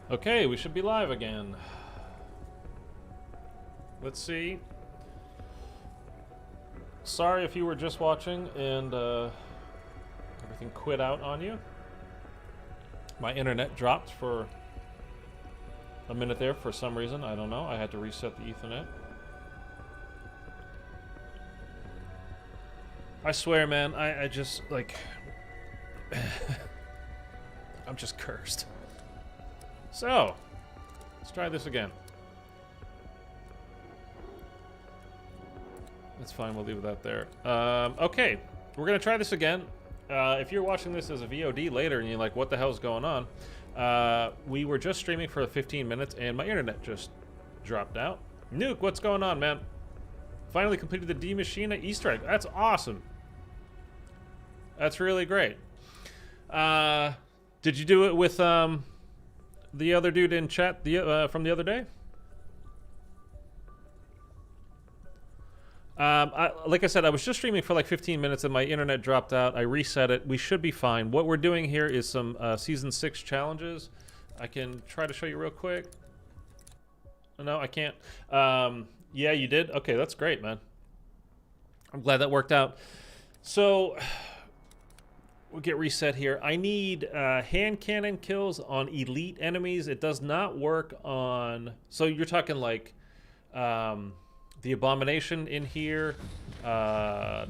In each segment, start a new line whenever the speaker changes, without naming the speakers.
Okay, we should be live again. Let's see. Sorry if you were just watching and everything quit out on you. My internet dropped for a minute there for some reason. I don't know. I had to reset the Ethernet. I swear, man, I just, like... I'm just cursed. So, let's try this again. That's fine, we'll leave that there. Okay, we're gonna try this again. If you're watching this as a VOD later and you're like, what the hell's going on? We were just streaming for 15 minutes and my internet just dropped out. Nuke, what's going on, man? Finally completed the D Machina Easter egg. That's awesome. That's really great. Did you do it with the other dude in chat from the other day? Like I said, I was just streaming for like 15 minutes and my internet dropped out. I reset it. We should be fine. What we're doing here is some Season 6 challenges. I can try to show you real quick. No, I can't. Yeah, you did? Okay, that's great, man. I'm glad that worked out. So... we'll get reset here. I need hand cannon kills on elite enemies. It does not work on... So you're talking like the Abomination in here. Not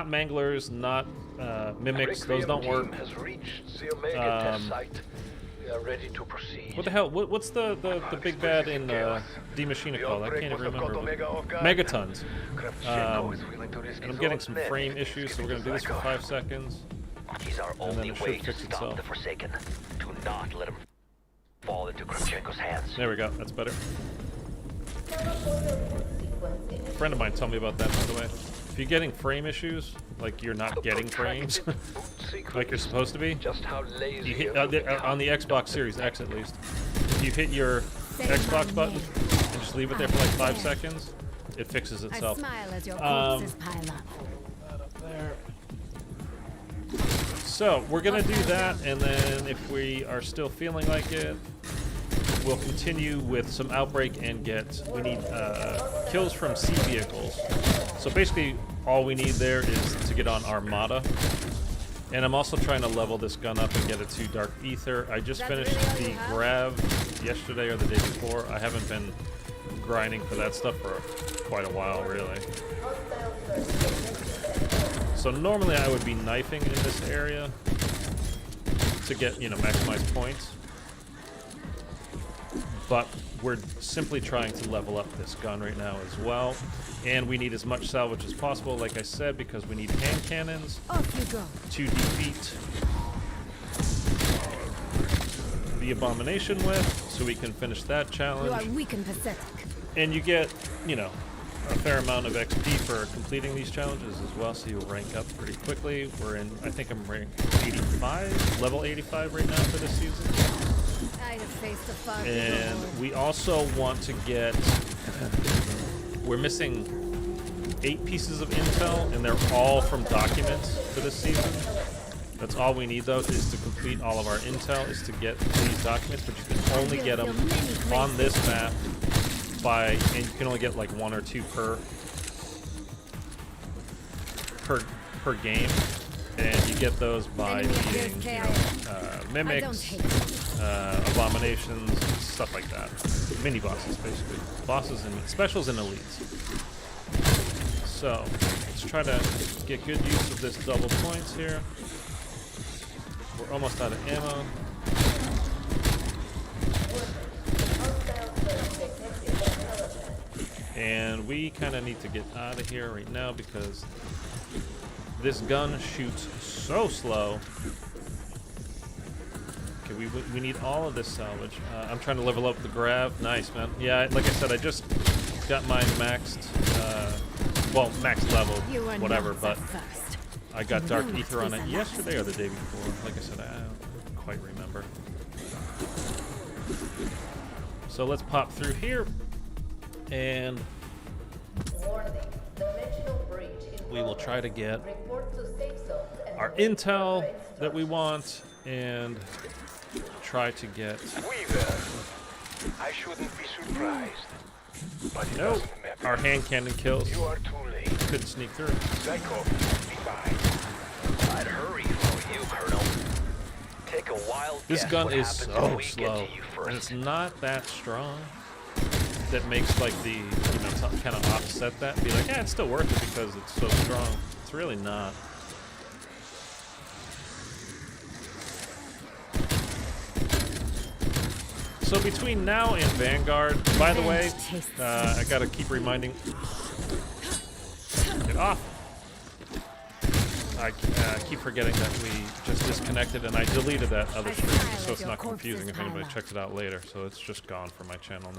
Manglers, not Mimics. Those don't work.
Ready to proceed.
What the hell? What's the big bad in D Machina called? I can't even remember. Megatons. And I'm getting some frame issues, so we're gonna do this for 5 seconds.
He's our only way to stop the Forsaken. Do not let him fall into Kravchenko's hands.
There we go. That's better. A friend of mine told me about that, by the way. If you're getting frame issues, like you're not getting frames, like you're supposed to be, you hit, on the Xbox Series X at least, if you hit your Xbox button and just leave it there for like 5 seconds, it fixes itself. So we're gonna do that, and then if we are still feeling like it, we'll continue with some Outbreak and we need kills from sea vehicles. So basically all we need there is to get on Armada. And I'm also trying to level this gun up and get it to Dark Ether. I just finished the Grav yesterday or the day before. I haven't been grinding for that stuff for quite a while, really. So normally I would be knifing in this area to get, you know, maximize points. But we're simply trying to level up this gun right now as well. And we need as much salvage as possible, like I said, because we need hand cannons to defeat the Abomination with, so we can finish that challenge.
You are weak and pathetic.
And you get, you know, a fair amount of XP for completing these challenges as well, so you'll rank up pretty quickly. We're in, I think I'm ranked 85, level 85 right now for this season. And we also want to get, we're missing 8 pieces of intel, and they're all from documents for this season. That's all we need, though, is to complete all of our intel, is to get these documents, but you can only get them on this map by, and you can only get like 1 or 2 per game. And you get those by beating, you know, mimics, abominations, stuff like that. Mini bosses, basically. Bosses and specials and elites. So let's try to get good use of this double points here. We're almost out of ammo. And we kind of need to get out of here right now because this gun shoots so slow. Okay, we need all of this salvage. I'm trying to level up the Grav. Nice, man. Yeah, like I said, I just got mine maxed. Well, max level, whatever, but I got Dark Ether on it yesterday or the day before. Like I said, I don't quite remember. So let's pop through here, and we will try to get our intel that we want and try to get...
Weaver, I shouldn't be surprised. But it
Nope.
doesn't matter.
Our hand cannon kills.
You are too late.
Couldn't sneak through.
Psycho must be fine.
I'd hurry for you, Colonel. Take a wild
This
guess
gun
what
is
happens
so
when we get
slow,
to you
and it's
first.
not that strong. That makes like the, kind of offset that and be like, yeah, it's still worth it because it's so strong. It's really not. So between now and Vanguard, by the way, I gotta keep reminding. Get off. I keep forgetting that we just disconnected, and I deleted that other stream just so it's not confusing if anybody checks it out later. So it's just gone from my channel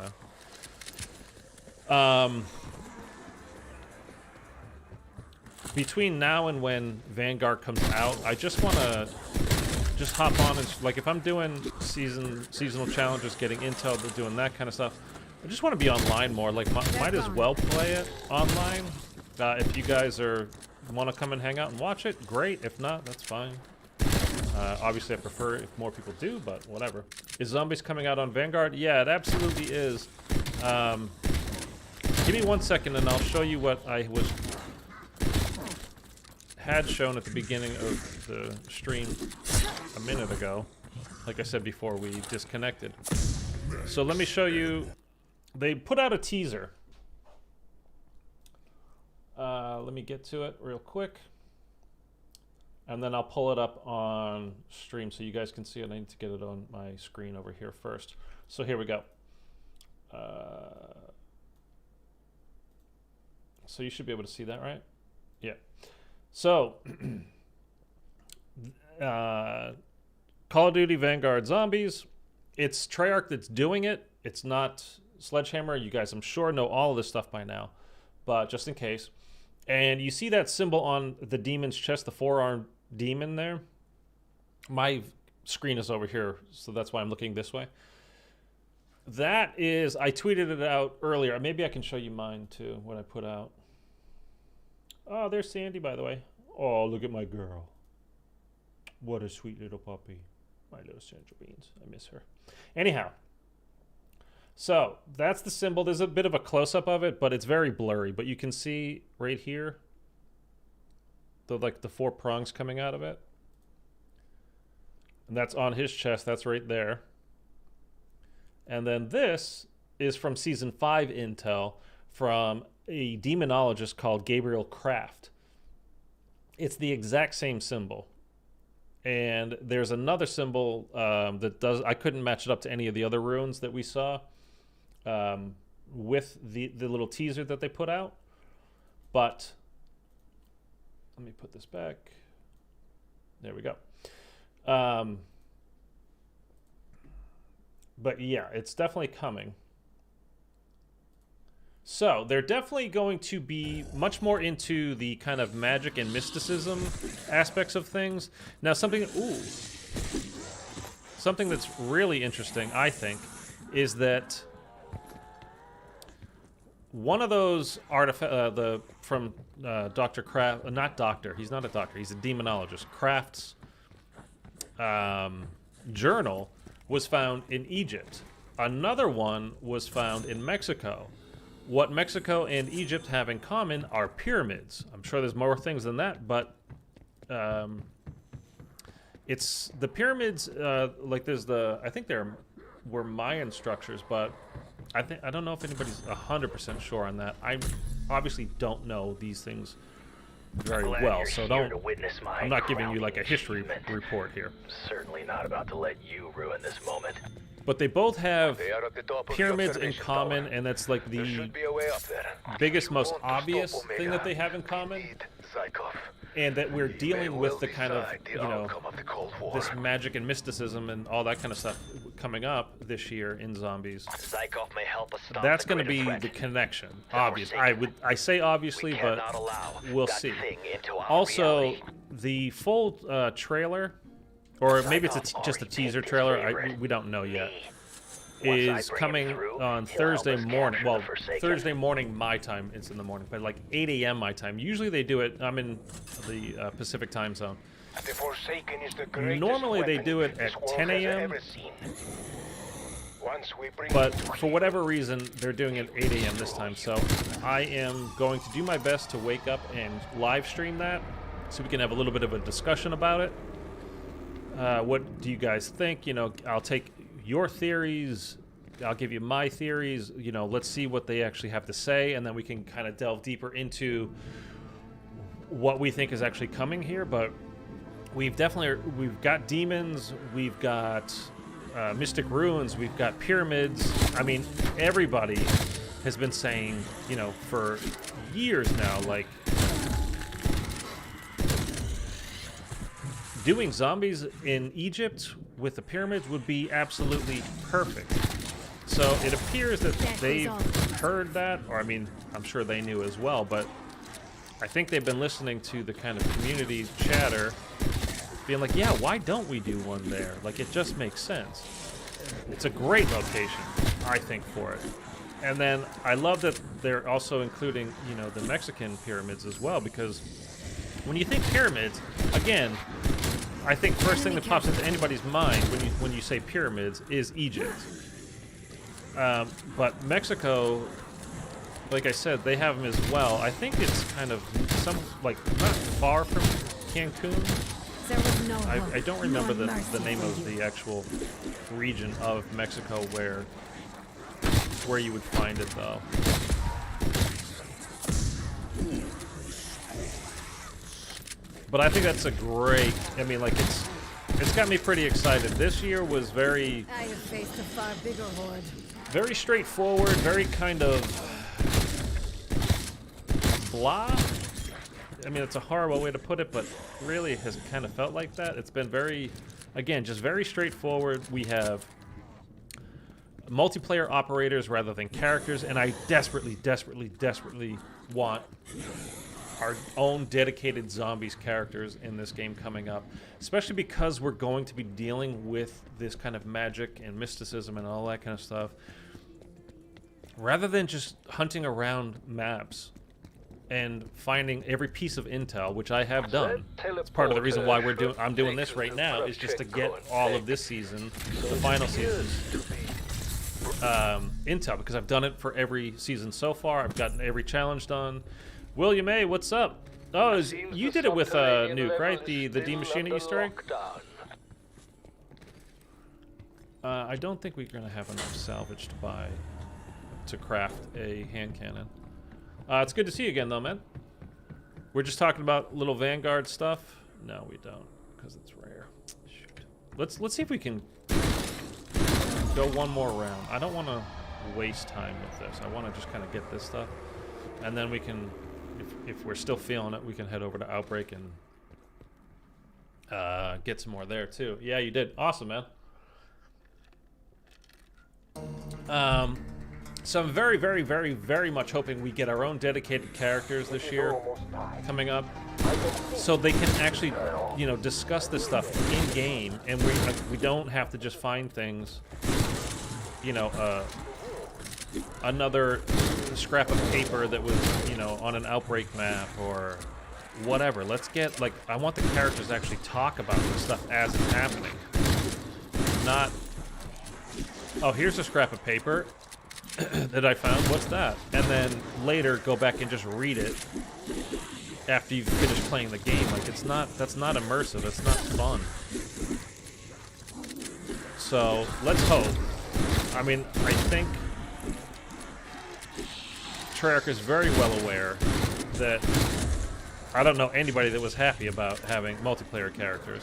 now. Between now and when Vanguard comes out, I just want to just hop on and like if I'm doing seasonal challenges, getting intel, doing that kind of stuff. I just want to be online more. Like might as well play it online. If you guys want to come and hang out and watch it, great. If not, that's fine. Obviously, I prefer if more people do, but whatever. Is Zombies coming out on Vanguard? Yeah, it absolutely is. Give me 1 second and I'll show you what I had shown at the beginning of the stream a minute ago. Like I said before, we disconnected. So let me show you. They put out a teaser. Let me get to it real quick. And then I'll pull it up on stream so you guys can see it. I need to get it on my screen over here first. So here we go. So you should be able to see that, right? Yeah. So, Call of Duty Vanguard Zombies. It's Treyarch that's doing it. It's not Sledgehammer. You guys, I'm sure, know all of this stuff by now. But just in case. And you see that symbol on the demon's chest, the four-armed demon there? My screen is over here, so that's why I'm looking this way. That is, I tweeted it out earlier. Maybe I can show you mine too, what I put out. Oh, there's Sandy, by the way. Oh, look at my girl. What a sweet little puppy. My little Sandra Beans. I miss her. Anyhow. So, that's the symbol. There's a bit of a close-up of it, but it's very blurry. But you can see right here, the four prongs coming out of it. And that's on his chest. That's right there. And then this is from Season 5 intel from a demonologist called Gabriel Kraft. It's the exact same symbol. And there's another symbol that does... I couldn't match it up to any of the other runes that we saw with the little teaser that they put out. But let me put this back. There we go. But yeah, it's definitely coming. So they're definitely going to be much more into the kind of magic and mysticism aspects of things. Now something that's really interesting, I think, is that one of those artifacts, from Dr. Kraft, not doctor, he's not a doctor, he's a demonologist. Kraft's journal was found in Egypt. Another one was found in Mexico. What Mexico and Egypt have in common are pyramids. I'm sure there's more things than that, but it's the pyramids. Like there's I think there were Mayan structures, but I don't know if anybody's 100% sure on that. I obviously don't know these things very well, so I'm not giving you like a history report here.
Certainly not about to let you ruin this moment.
But they both have
They are at the top of the
pyramids in
observation
common,
tower.
and that's like
There
the
should be a way up there.
biggest,
If you
most
want to
obvious
stop
thing
Omega,
that they have in common,
we need Zykov.
and that we're
He may
dealing
well
with the kind of,
decide the outcome of the Cold War.
this magic and mysticism and all that kind of stuff coming up this year in Zombies.
Zykov may help us stop
That's
the
going to
greater
be
threat.
the connection.
Then we're
Obvious.
safe.
I say obviously,
We
but
cannot allow
we'll
that
see.
thing into our
Also,
reality.
the full trailer, or maybe it's
Zykov
just a
already
teaser
picked his
trailer.
favorite.
We don't know yet.
Me. Once I
Is
bring him
coming
through,
on
he'll
Thursday
help us
morning.
capture
Well,
the Forsaken.
Thursday morning my time. It's in the morning, but like 8 a.m. my time. Usually they do it. I'm in the Pacific time zone.
The Forsaken Forsaken is the greatest
Normally they
weapon
do it
this
at
world
10
has
a.m.,
ever seen. Once we bring
but
it to
for whatever reason, they're doing it at 8 a.m. this time. So I am going to do my best to wake up and live stream that so we can have a little bit of a discussion about it. What do you guys think? You know, I'll take your theories. I'll give you my theories. You know, let's see what they actually have to say, and then we can kind of delve deeper into what we think is actually coming here. But we've got demons, we've got mystic ruins, we've got pyramids. I mean, everybody has been saying, you know, for years now, like, doing zombies in Egypt with the pyramids would be absolutely perfect. So it appears that they've heard that, or I mean, I'm sure they knew as well, but I think they've been listening to the kind of community chatter, being like, yeah, why don't we do one there? Like, it just makes sense. It's a great location, I think, for it. And then I love that they're also including, you know, the Mexican pyramids as well, because when you think pyramids, again, I think first thing that pops into anybody's mind when you say pyramids is Egypt. But Mexico, like I said, they have them as well. I think it's kind of not far from Cancun.
There was no
I don't remember the name of the actual region of Mexico where you would find it, though. But I think that's a great, I mean, like, it's got me pretty excited. This year was very...
I have faced a far bigger horde.
Very straightforward, very kind of blah. I mean, it's a horrible way to put it, but really it has kind of felt like that. It's been very, again, just very straightforward. We have multiplayer operators rather than characters, and I desperately, desperately, desperately want our own dedicated zombies characters in this game coming up, especially because we're going to be dealing with this kind of magic and mysticism and all that kind of stuff, rather than just hunting around maps and finding every piece of intel, which I have done. It's part of the reason why I'm doing this right now, is just to get all of this season, the final season, intel, because I've done it for every season so far. I've gotten every challenge done. William A., what's up? Oh, you did it with Nuke, right? The D Machine Easter egg? I don't think we're going to have enough salvage to craft a hand cannon. It's good to see you again, though, man. We're just talking about little Vanguard stuff. No, we don't, because it's rare. Shoot. Let's see if we can go one more round. I don't want to waste time with this. I want to just kind of get this stuff, and then we can, if we're still feeling it, we can head over to Outbreak and get some more there too. Yeah, you did. Awesome, man. So I'm very, very, very, very much hoping we get our own dedicated characters this year coming up, so they can actually, you know, discuss this stuff in game, and we don't have to just find things, you know, another scrap of paper that was, you know, on an Outbreak map or whatever. Let's get, like, I want the characters to actually talk about this stuff as it's happening. Not, oh, here's a scrap of paper that I found. What's that? And then later go back and just read it after you've finished playing the game. Like, that's not immersive. It's not fun. So let's hope. I mean, I think Treyarch is very well aware that I don't know anybody that was happy about having multiplayer characters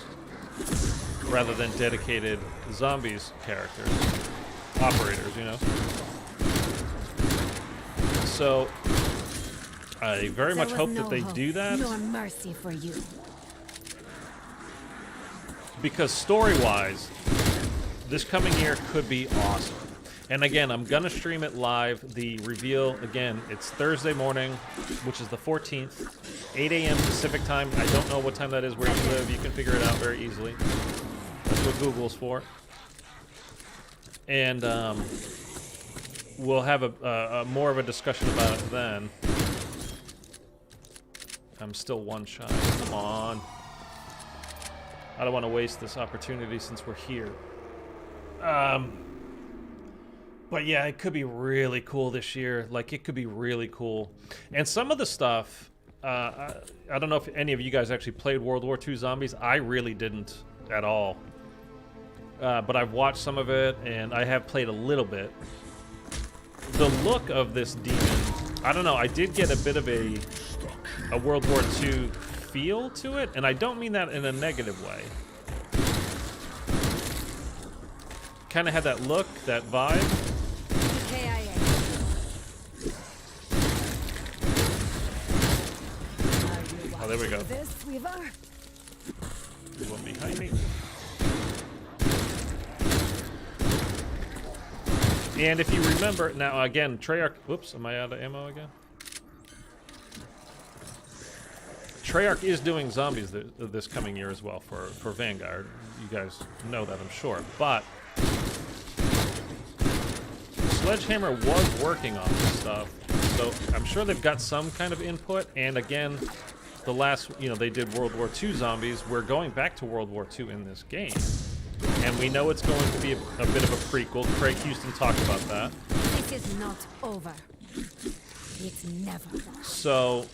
rather than dedicated zombies characters, operators, you know. So I very much hope that they do that.
Nor mercy for you.
Because story-wise, this coming year could be awesome. And again, I'm gonna stream it live. The reveal, again, it's Thursday morning, which is the 14th, 8 a.m. Pacific time. I don't know what time that is where you live. You can figure it out very easily. That's what Google's for. And we'll have a more of a discussion about it then. I'm still one shot. Come on. I don't want to waste this opportunity since we're here. But yeah, it could be really cool this year. Like, it could be really cool. And some of the stuff, I don't know if any of you guys actually played World War II Zombies. I really didn't at all. But I've watched some of it, and I have played a little bit. The look of this demon, I don't know, I did get a bit of a World War II feel to it, and I don't mean that in a negative way. Kind of had that look, that vibe.
KIA.
Oh, there we go.
This, Weaver?
There's one behind me. And if you remember, now again, Treyarch, whoops, am I out of ammo again? Treyarch is doing zombies this coming year as well for Vanguard. You guys know that, I'm sure. But Sledgehammer was working on this stuff, so I'm sure they've got some kind of input. And again, the last, they did World War II zombies. We're going back to World War II in this game. And we know it's going to be a bit of a prequel. Craig Houston talked about that.
This is not over. It's never.
So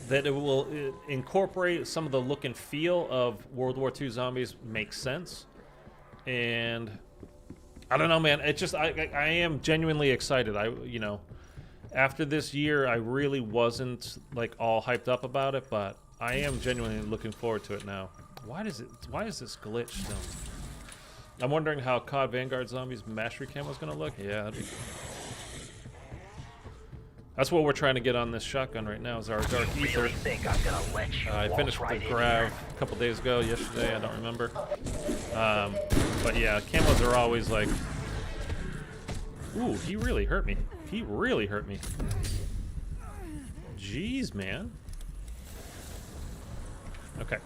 that it will incorporate some of the look and feel of World War II zombies makes sense. And I don't know, man. It just I am genuinely excited. After this year, I really wasn't like all hyped up about it, but I am genuinely looking forward to it now. Why is this glitch still? I'm wondering how COD Vanguard Zombies mastery camo is going to look. Yeah, that'd be cool. That's what we're trying to get on this shotgun right now, is our Dark Ether. I finished with the Grav a couple days ago, yesterday, I don't remember. But yeah, camos are always like... Ooh, he really hurt me. He really hurt me. Jeez, man. Okay.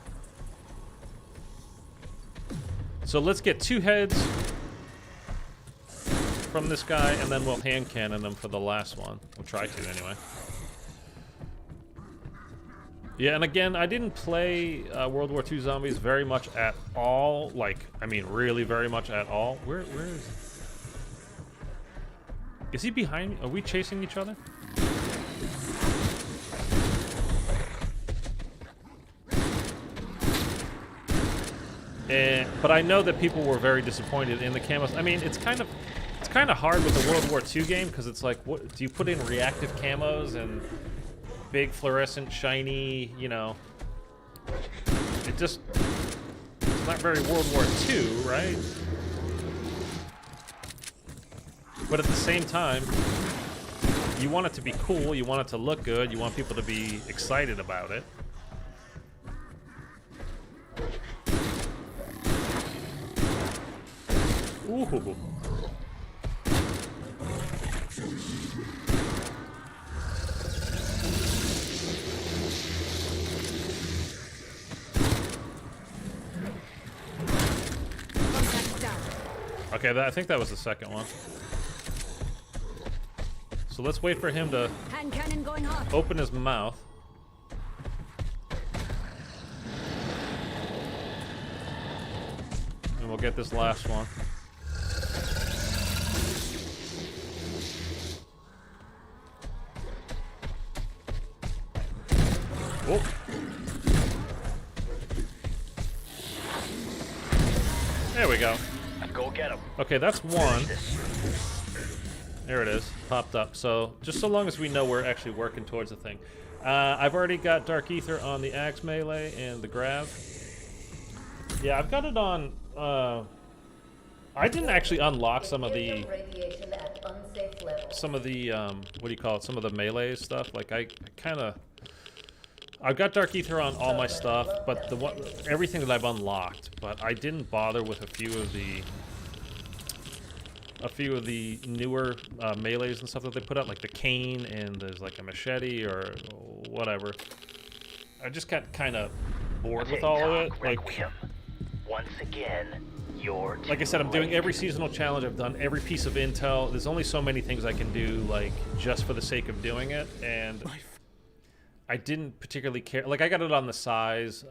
So let's get 2 heads from this guy, and then we'll hand cannon him for the last one. We'll try to, anyway. Yeah, and again, I didn't play World War II Zombies very much at all. Like, I mean, really very much at all. Where is he? Is he behind me? Are we chasing each other? But I know that people were very disappointed in the camos. I mean, it's kind of hard with the World War II game, because it's like, what do you put in reactive camos and big fluorescent shiny, it's not very World War II, right? But at the same time, you want it to be cool, you want it to look good, you want people to be excited about it. Ooh. Okay, I think that was the second one. So let's wait for him to
hand cannon going hot.
Open his mouth. And we'll get this last one. Oh. There we go.
Go get him.
Okay, that's one. There it is, popped up. So just so long as we know we're actually working towards the thing. I've already got Dark Ether on the Axe Melee and the Grav. Yeah, I've got it on. I didn't actually unlock some of the what do you call it? Some of the melee stuff. Like I've got Dark Ether on all my stuff, but everything that I've unlocked. But I didn't bother with a few of the newer melees and stuff that they put out, like the cane, and there's like a machete or whatever. I just got kind of bored with all of it. Like,
once again,
like I said, I'm doing every seasonal challenge. I've done every piece of intel. There's only so many things I can do, like, just for the sake of doing it, and I didn't particularly care. Like, I got it on the size.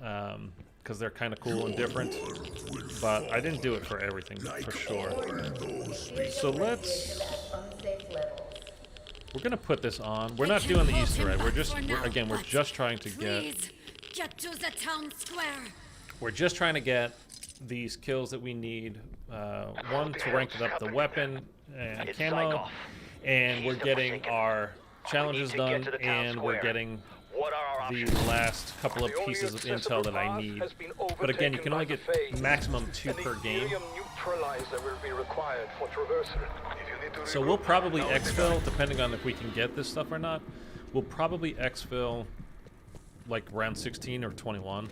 because they're kind of cool and different. But I didn't do it for everything, for sure. So let's... We're gonna put this on. We're not doing the Easter egg. We're just trying to get...
Get to the town square.
We're just trying to get these kills that we need. One, to rank it up the weapon and camo, and we're getting our challenges done, and we're getting the last couple of pieces of intel that I need. But again, you can only get maximum 2 per game. So we'll probably exfil, depending on if we can get this stuff or not. We'll probably exfil like round 16 or 21.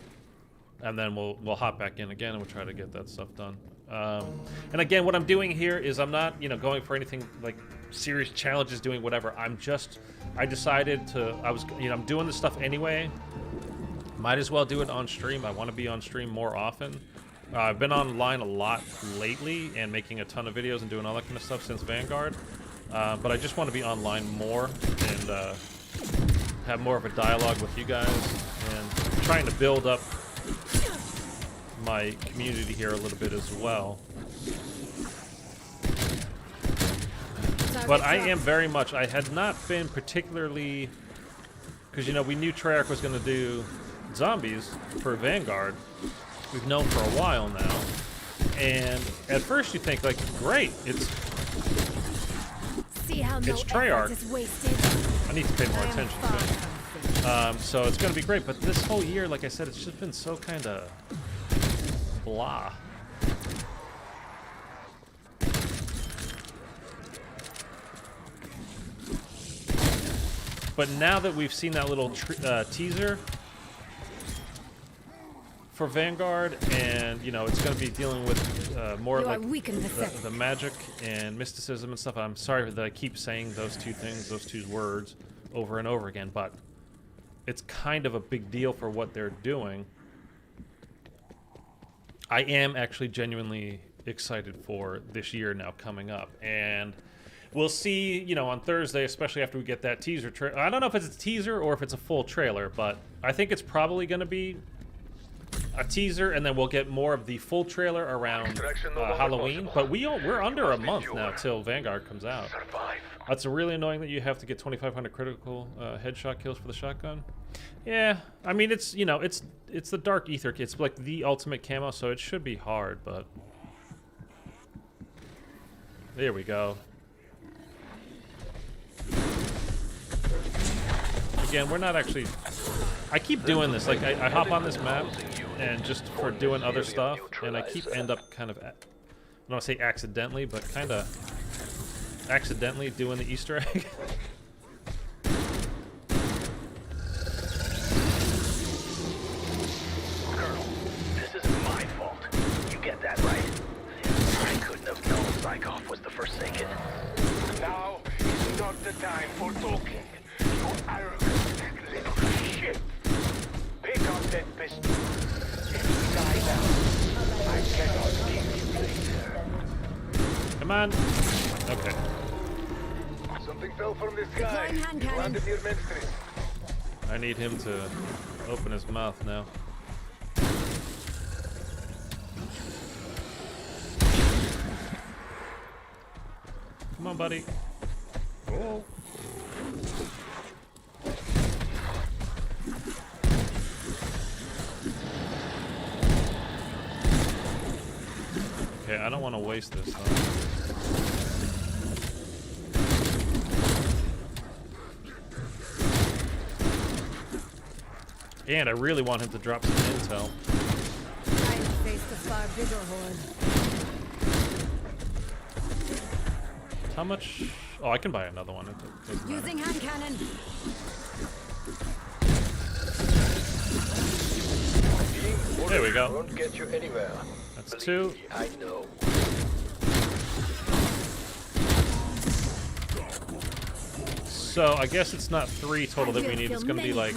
And then we'll hop back in again and we'll try to get that stuff done. And again, what I'm doing here is I'm not, going for anything like serious challenges, doing whatever. I decided to, I'm doing this stuff anyway. Might as well do it on stream. I want to be on stream more often. I've been online a lot lately and making a ton of videos and doing all that kind of stuff since Vanguard. But I just want to be online more and have more of a dialogue with you guys and trying to build up my community here a little bit as well. But I am very much, I had not been particularly, because we knew Treyarch was going to do zombies for Vanguard. We've known for a while now. And at first you think like, great, it's Treyarch. I need to pay more attention to it. So it's going to be great, but this whole year, like I said, it's just been so kind of blah. But now that we've seen that little teaser for Vanguard, and it's going to be dealing with more like the magic and mysticism and stuff. I'm sorry that I keep saying those two things, those two words, over and over again, but it's kind of a big deal for what they're doing. I am actually genuinely excited for this year now coming up, and we'll see, on Thursday, especially after we get that teaser trailer. I don't know if it's a teaser or if it's a full trailer, but I think it's probably going to be a teaser, and then we'll get more of the full trailer around Halloween. But we're under a month now till Vanguard comes out. That's really annoying that you have to get 2,500 critical headshot kills for the shotgun. Yeah, I mean it's it's the Dark Ether. It's like the ultimate camo, so it should be hard. But there we go. Again, we're not actually... I keep doing this. Like, I hop on this map and just for doing other stuff, and I end up kind of... I don't want to say accidentally, but kind of accidentally doing the Easter egg.
Colonel, this isn't my fault. You get that right. I couldn't have known Psychoff was the Forsaken.
Now is not the time for talking. You arrogant little shit. Pick up that pistol. If you die now, I cannot kill you later.
Come on. Okay.
Something fell from the sky. It landed near Main Street.
I need him to open his mouth now. Come on, buddy. Oh. Okay, I don't want to waste this though. And I really want him to drop some intel.
I faced a far bigger horde.
How much? Oh, I can buy another one.
Using hand cannon.
There we go.
Won't get you anywhere.
That's 2.
I know.
So I guess it's not 3 total that we need. It's going to be like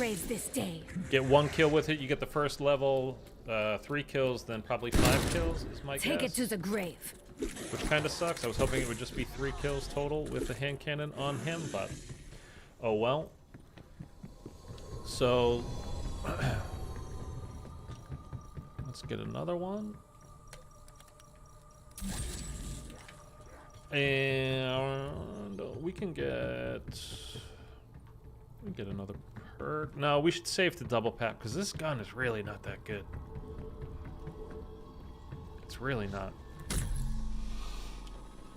get 1 kill with it. You get the first level, 3 kills, then probably 5 kills is my guess.
Take it to the grave.
Which kind of sucks. I was hoping it would just be 3 kills total with the hand cannon on him, but oh well. So Let's get another one. And we can get another perk. No, we should save the double pack because this gun is really not that good. It's really not.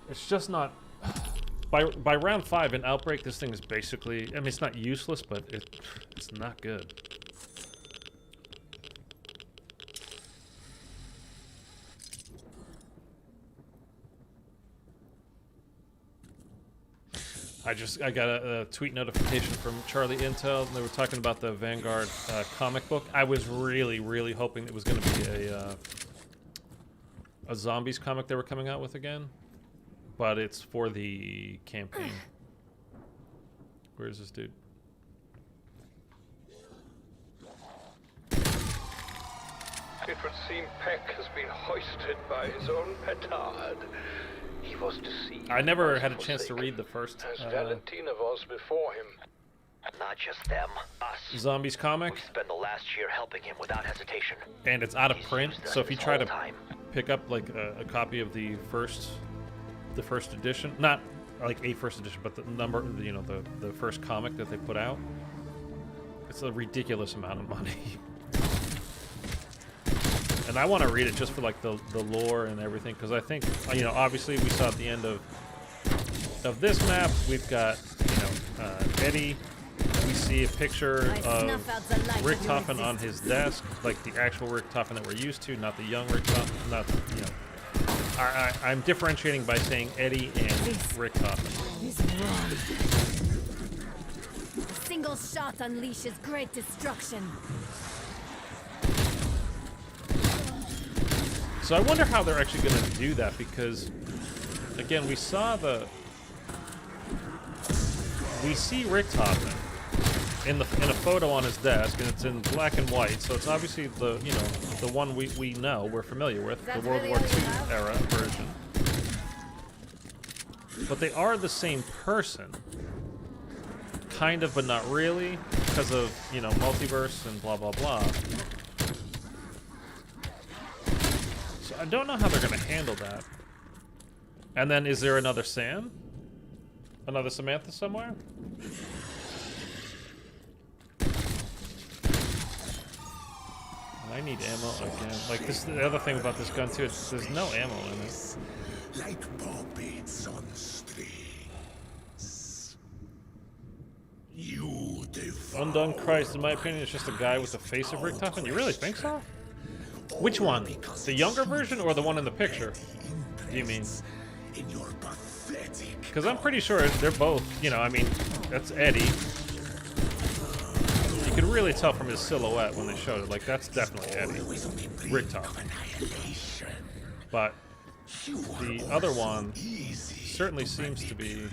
It's just not. By round 5 in Outbreak, this thing is basically. I mean, it's not useless, but it's not good. I got a tweet notification from Charlie Intel. They were talking about the Vanguard comic book. I was really hoping it was going to be a zombies comic they were coming out with again, but it's for the campaign. Where is this dude?
It would seem Peck has been hoisted by his own petard. He was deceived.
I never had a chance to read the first
as Valentina was before him.
Not just them, us.
zombies comic,
We spent the last year helping him without hesitation.
and it's out of
He's
print.
used us
So if you
this
try
whole
to
time.
pick up like a copy of the first edition, not like a first edition, but the number, you know, the first comic that they put out, it's a ridiculous amount of money. And I want to read it just for like the lore and everything, because I think, you know, obviously we saw at the end of this map, we've got, you know, Eddie. We see a picture of Richtofen on his desk, like the actual Richtofen that we're used to, not the young Richtofen, not, you know. I'm differentiating by saying Eddie and Richtofen.
A single shot unleashes great destruction.
So I wonder how they're actually going to do that, because, again, we see Richtofen in a photo on his desk, and it's in black and white, so it's obviously the one we know, we're familiar with, the World War II era version. But they are the same person, kind of, but not really, because of, you know, multiverse and blah blah blah. I don't know how they're going to handle that. And then, is there another Sam? Another Samantha somewhere? I need ammo again. Like, this, the other thing about this gun, too, there's no ammo in it.
Like puppets on strings. You
Undone Christ, in my opinion, is just a guy with the face of Richtofen. You really think so? Which one? The younger version or the one in the picture? Do you mean? Because I'm pretty sure they're both, you know, I mean, that's Eddie. You could really tell from his silhouette when they showed it. Like, that's definitely Eddie. Richtofen. But the other one certainly seems to be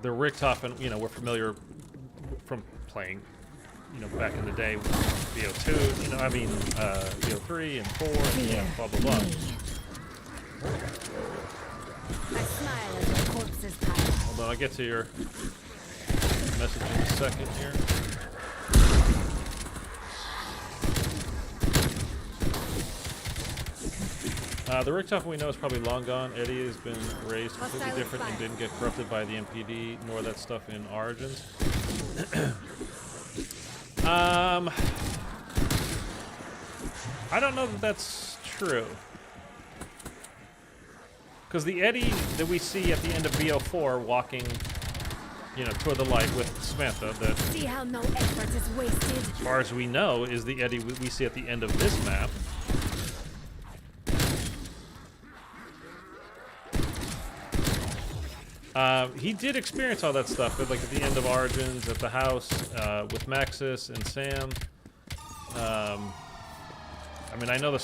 the Richtofen, you know, we're familiar from playing, you know, back in the day, VO2, you know, I mean, VO3 and 4, and yeah, blah, blah, blah.
I smile as your corpses pile.
Hold on, I'll get to your message in a second here. The Richtofen we know is probably long gone. Eddie has been raised completely different and didn't get corrupted by the MPD, nor that stuff in Origins. I don't know that that's true. Because the Eddie that we see at the end of VO4 walking, you know, toward the light with Samantha, that,
See how no effort is wasted.
as far as we know, is the Eddie we see at the end of this map. He did experience all that stuff, but like at the end of Origins, at the house, with Maxis and Sam. I mean, I know the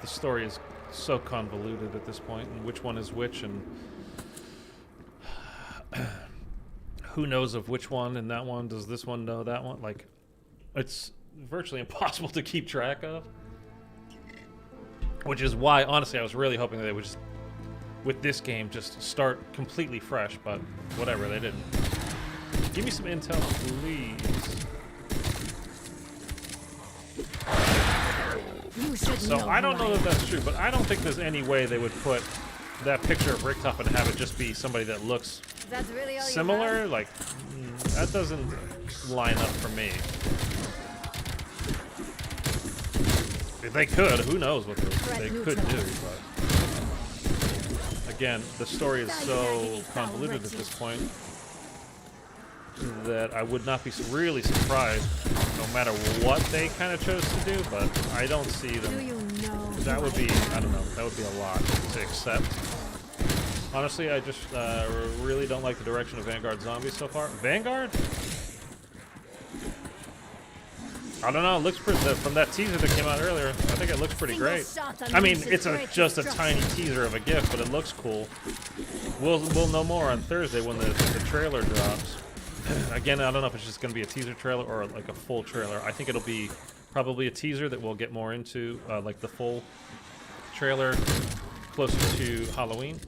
story is so convoluted at this point, and which one is which, and who knows of which one, and that one, does this one know that one? Like, it's virtually impossible to keep track of. Which is why, honestly, I was really hoping that they would just, with this game, just start completely fresh, but whatever, they didn't. Give me some intel, please.
You should
So
know
I don't
who
know
I
if
am.
that's true, but I don't think there's any way they would put that picture of Richtofen and have it just be somebody that looks
That's really all you
similar.
have?
Like, that doesn't line up for me. If they could, who knows what they could do, but again, the story is so convoluted at this point that I would not be really surprised no matter what they kind of chose to do, but I don't see them.
Do you know
That would
who
be,
I
I don't know, that would be a lot to accept. Honestly, I just really don't like the direction of Vanguard zombies so far. Vanguard? I don't know, it looks pretty, from that teaser that came out earlier, I think it looks pretty great. I mean, it's just a tiny teaser of a GIF, but it looks cool. We'll know more on Thursday when the trailer drops. Again, I don't know if it's just going to be a teaser trailer or like a full trailer. I think it'll be probably a teaser that we'll get more into, like the full trailer closer to Halloween.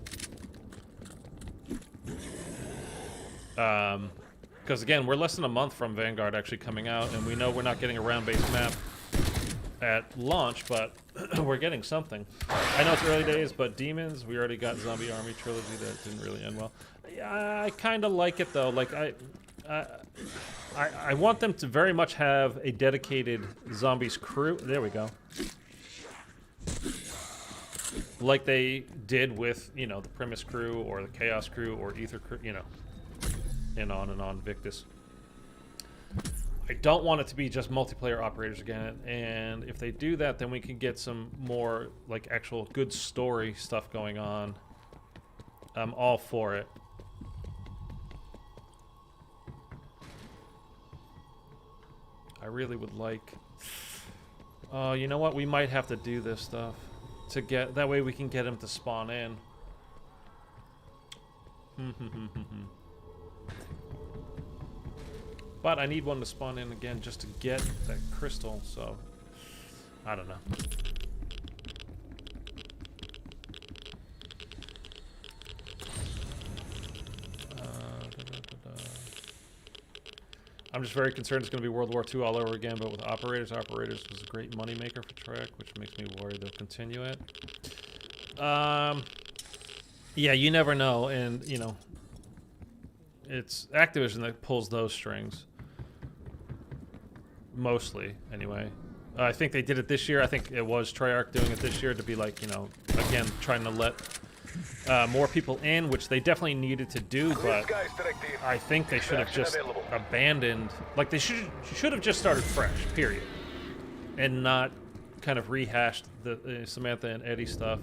Because again, we're less than a month from Vanguard actually coming out, and we know we're not getting a round-based map at launch, but we're getting something. I know it's early days, but Demons, we already got Zombie Army Trilogy that didn't really end well. I kind of like it though. Like I want them to very much have a dedicated zombies crew. There we go. Like they did with, you know, the Primus crew or the Chaos crew or Ether crew, you know, and on Victus. I don't want it to be just multiplayer operators again, and if they do that, then we can get some more like actual good story stuff going on. I'm all for it. I really would like... Oh, you know what? We might have to do this stuff to get... That way we can get him to spawn in. But I need one to spawn in again just to get that crystal, so... I don't know. I'm just very concerned it's going to be World War II all over again, but with Operators. Operators was a great moneymaker for Trek, which makes me worried they'll continue it. Yeah, you never know, and, you know, it's Activision that pulls those strings. Mostly, anyway. I think they did it this year. I think it was Treyarch doing it this year to be like, you know, again, trying to let more people in, which they definitely needed to do, but I think they should have just abandoned, like they should have just started fresh, period, and not kind of rehashed the Samantha and Eddie stuff.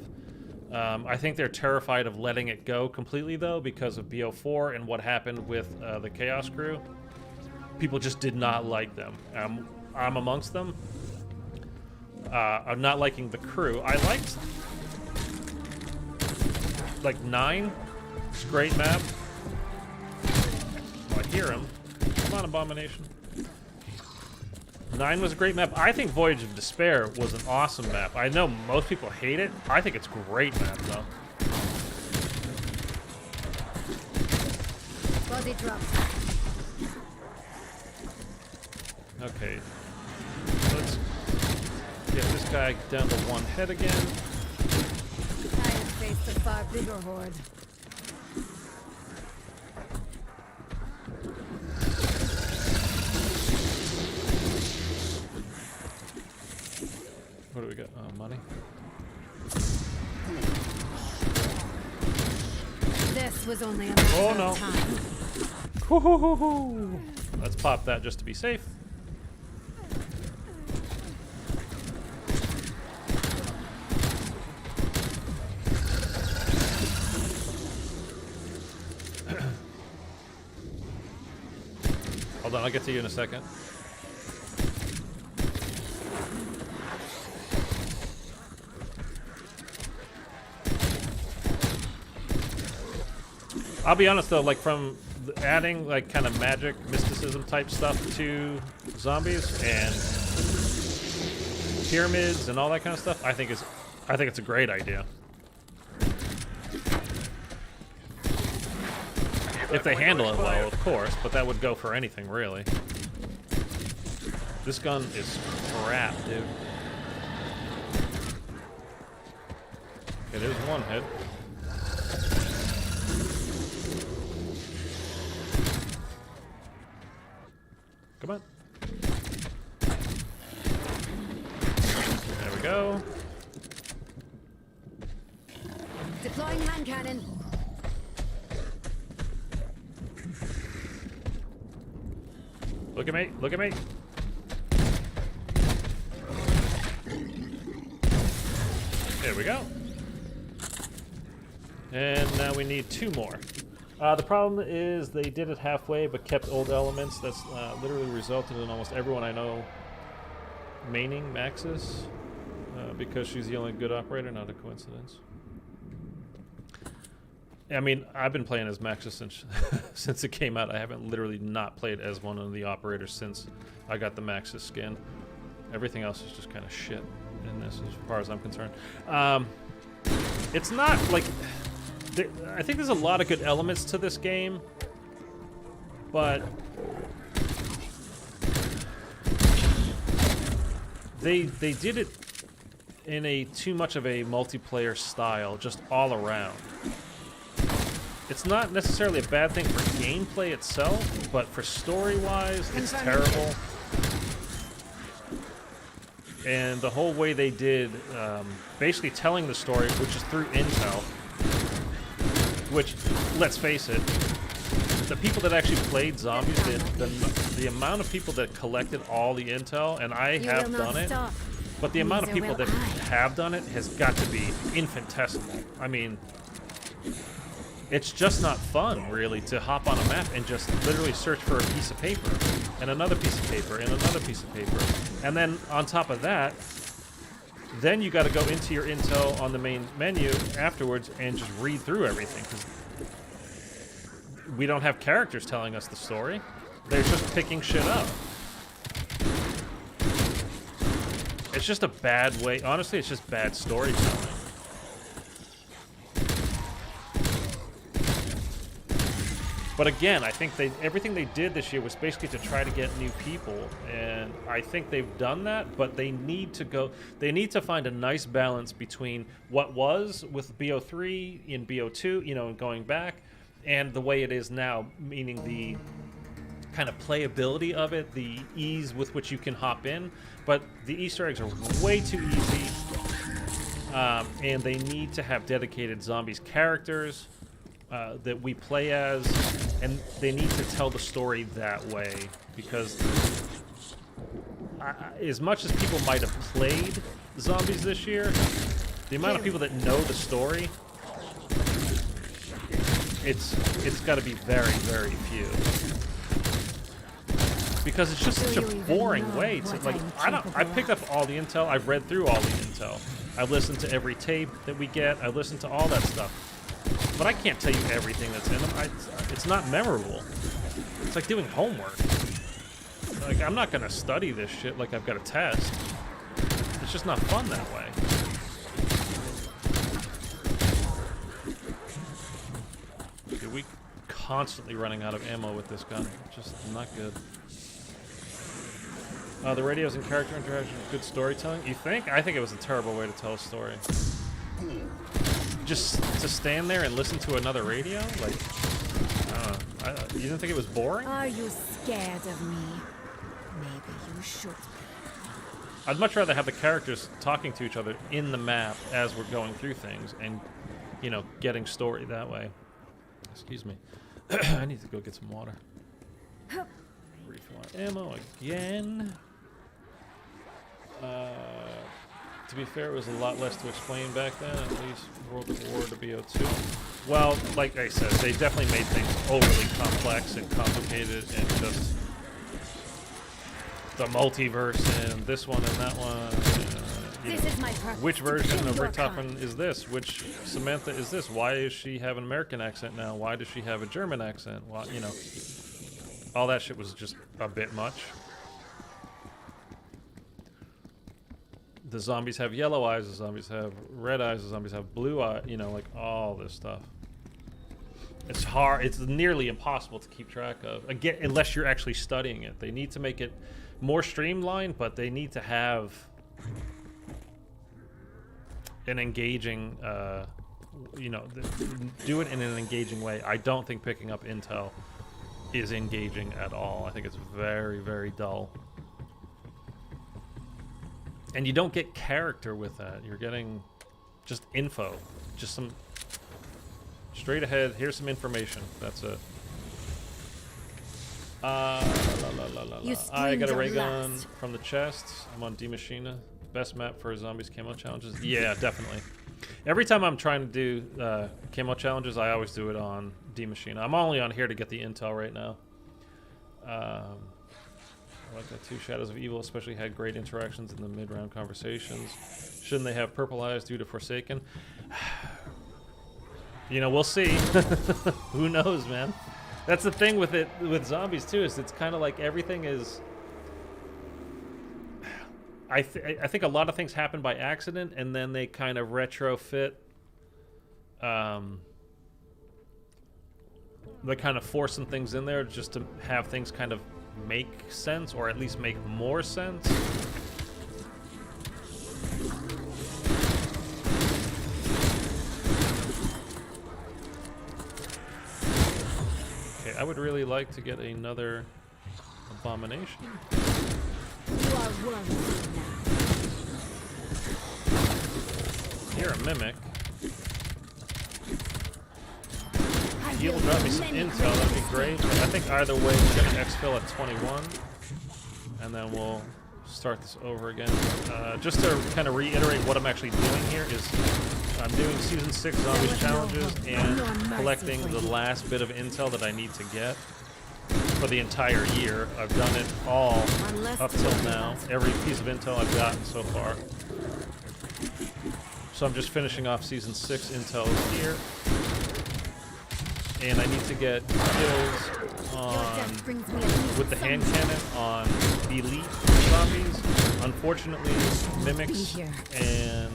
I think they're terrified of letting it go completely, though, because of BO4 and what happened with the Chaos crew. People just did not like them. I'm amongst them. I'm not liking the crew. I liked, like, 9. It's a great map. Oh, I hear him. Come on, Abomination. 9 was a great map. I think Voyage of Despair was an awesome map. I know most people hate it. I think it's a great map, though.
Body drop.
Okay. Let's get this guy down to 1 head again.
I have faced a far bigger horde.
What do we got? Money?
This was only a matter of time.
Hoo-hoo-hoo-hoo. Let's pop that just to be safe. Hold on, I'll get to you in a second. I'll be honest though, like from adding like kind of magic, mysticism type stuff to zombies and pyramids and all that kind of stuff, I think it's a great idea. If they handle it well, of course, but that would go for anything, really. This gun is crap, dude. Okay, there's one hit. Come on. There we go.
Deploying hand cannon.
Look at me, look at me. There we go. And now we need 2 more. The problem is they did it halfway but kept old elements. That's literally resulted in almost everyone I know maining Maxis because she's the only good operator, not a coincidence. I mean, I've been playing as Maxis since since it came out. I haven't literally not played as one of the operators since I got the Maxis skin. Everything else is just kind of shit in this, as far as I'm concerned. It's not like... I think there's a lot of good elements to this game, but... They did it in a too much of a multiplayer style, just all around. It's not necessarily a bad thing for gameplay itself, but for story-wise, it's terrible. And the whole way they did, basically telling the story, which is through intel, which, let's face it, the people that actually played zombies, the amount of people that collected all the intel, and I have done it, but the amount of people that have done it has got to be infinitesimal. I mean, it's just not fun, really, to hop on a map and just literally search for a piece of paper, and another piece of paper, and another piece of paper. And then, on top of that, then you got to go into your intel on the main menu afterwards and just read through everything, because we don't have characters telling us the story. They're just picking shit up. It's just a bad way. Honestly, it's just bad storytelling. But again, I think everything they did this year was basically to try to get new people, and I think they've done that, but they need to find a nice balance between what was with BO3 in BO2, you know, going back, and the way it is now, meaning the kind of playability of it, the ease with which you can hop in, but the Easter eggs are way too easy, and they need to have dedicated zombies characters that we play as, and they need to tell the story that way, because as much as people might have played zombies this year, the amount of people that know the story, it's got to be very, very few, because it's just such a boring way to, like, I picked up all the intel, I've read through all the intel, I've listened to every tape that we get, I've listened to all that stuff. But I can't tell you everything that's in them. It's not memorable. It's like doing homework. Like, I'm not going to study this shit like I've got a test. It's just not fun that way. Dude, we constantly running out of ammo with this gun. Just not good. The radios and character interaction, good storytelling. You think? I think it was a terrible way to tell a story. Just to stand there and listen to another radio? Like, you didn't think it was boring?
Are you scared of me? Maybe you should.
I'd much rather have the characters talking to each other in the map as we're going through things and, you know, getting story that way. Excuse me. I need to go get some water. Refill our ammo again. To be fair, it was a lot less to explain back then, at least World of War to BO2. Well, like I said, they definitely made things overly complex and complicated, and just the multiverse and this one and that one.
This is my purpose.
Which version of Rick Toppen is this? Which Samantha is this? Why does she have an American accent now? Why does she have a German accent? Well, you know, all that shit was just a bit much. The zombies have yellow eyes, the zombies have red eyes, the zombies have blue eyes, you know, like all this stuff. It's hard, it's nearly impossible to keep track of, again, unless you're actually studying it. They need to make it more streamlined, but they need to have an engaging, you know, do it in an engaging way. I don't think picking up intel is engaging at all. I think it's very, very dull. And you don't get character with that. You're getting just info. Just some straight ahead. Here's some information. That's it. I got a ray gun from the chest. I'm on D Machina. Best map for zombies camo challenges. Yeah, definitely. Every time I'm trying to do camo challenges, I always do it on D Machina. I'm only on here to get the intel right now. I like that too. Shadows of Evil especially had great interactions in the mid-round conversations. Shouldn't they have purple eyes due to Forsaken? You know, we'll see. Who knows, man? That's the thing with it, with zombies too, is it's kind of like everything is... I think a lot of things happen by accident, and then they kind of retrofit. They kind of force some things in there just to have things kind of make sense, or at least make more sense. Okay, I would really like to get another abomination.
You are worms now.
Here, a mimic. He'll drop me some intel, that'd be great. I think either way, we're gonna exfil at 21, and then we'll start this over again. Just to kind of reiterate what I'm actually doing here is I'm doing Season 6 Zombies challenges and collecting the last bit of intel that I need to get for the entire year. I've done it all up till now, every piece of intel I've gotten so far. So I'm just finishing off Season 6 intel here. And I need to get kills on, with the hand cannon on elite zombies. Unfortunately, mimics and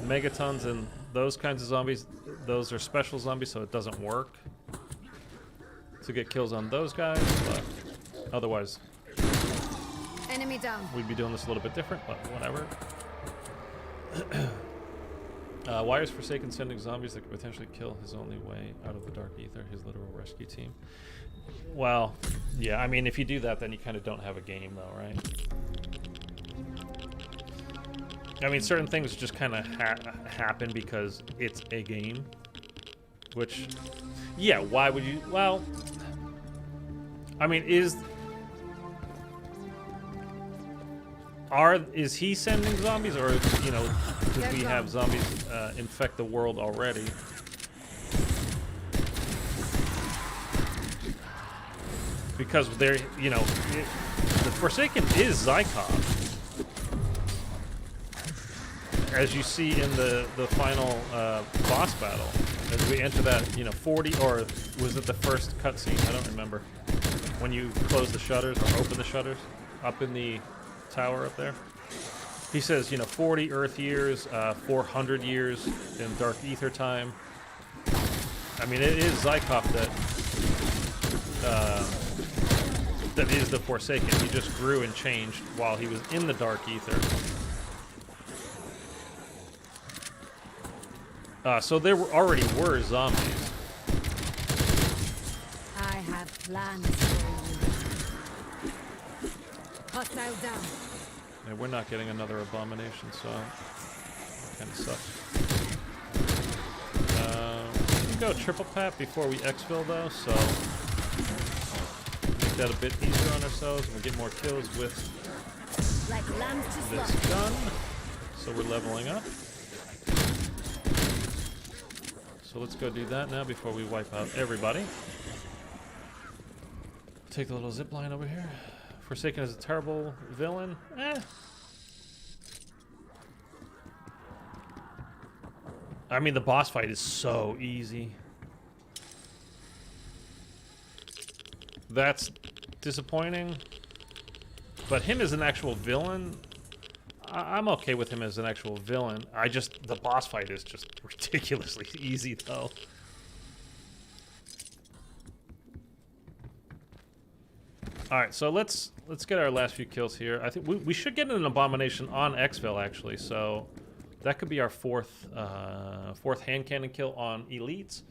megatons and those kinds of zombies, those are special zombies, so it doesn't work to get kills on those guys. But otherwise,
Enemy down.
we'd be doing this a little bit different, but whatever. Why is Forsaken sending zombies that could potentially kill his only way out of the Dark Ether, his literal rescue team? Well, yeah, I mean, if you do that, then you kind of don't have a game, though, right? I mean, certain things just kind of happen because it's a game. Which, yeah, why would you... Well, I mean, is he sending zombies, or, you know, did we have zombies infect the world already? Because they're, you know, the Forsaken is Zykov, as you see in the final boss battle. As we enter that, you know, 40, or was it the first cutscene? I don't remember. When you close the shutters or open the shutters up in the tower up there. He says, you know, 40 Earth years, 400 years in Dark Ether time. I mean, it is Zykov that is the Forsaken. He just grew and changed while he was in the Dark Ether. So there already were zombies.
I have plans for you. Hostile down.
And we're not getting another abomination, so that kind of sucks. We can go triple pat before we exfil though, so make that a bit easier on ourselves. We'll get more kills with
Like lambs to
this
slaughter.
gun. So we're leveling up. So let's go do that now before we wipe out everybody. Take the little zip line over here. Forsaken is a terrible villain. I mean, the boss fight is so easy. That's disappointing. But him as an actual villain, I'm okay with him as an actual villain. The boss fight is just ridiculously easy, though. All right, so let's get our last few kills here. I think we should get an abomination on exfil actually. So That could be our fourth hand cannon kill on elites.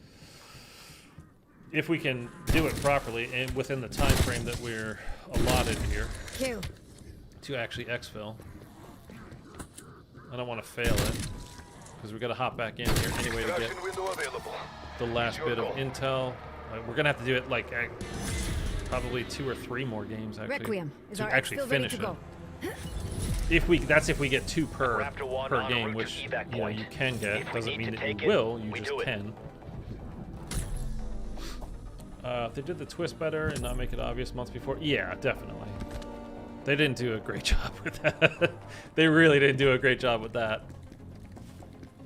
If we can do it properly and within the time frame that we're allotted here to actually exfil. I don't want to fail it because we've got to hop back in here anyway to get the last bit of intel. We're gonna have to do it like probably 2 or 3 more games actually to actually finish it. If we get 2 per game, which you can get. Doesn't mean that you will. You just can. If they did the twist better and not make it obvious months before, yeah, definitely. They didn't do a great job with that. They really didn't do a great job with that.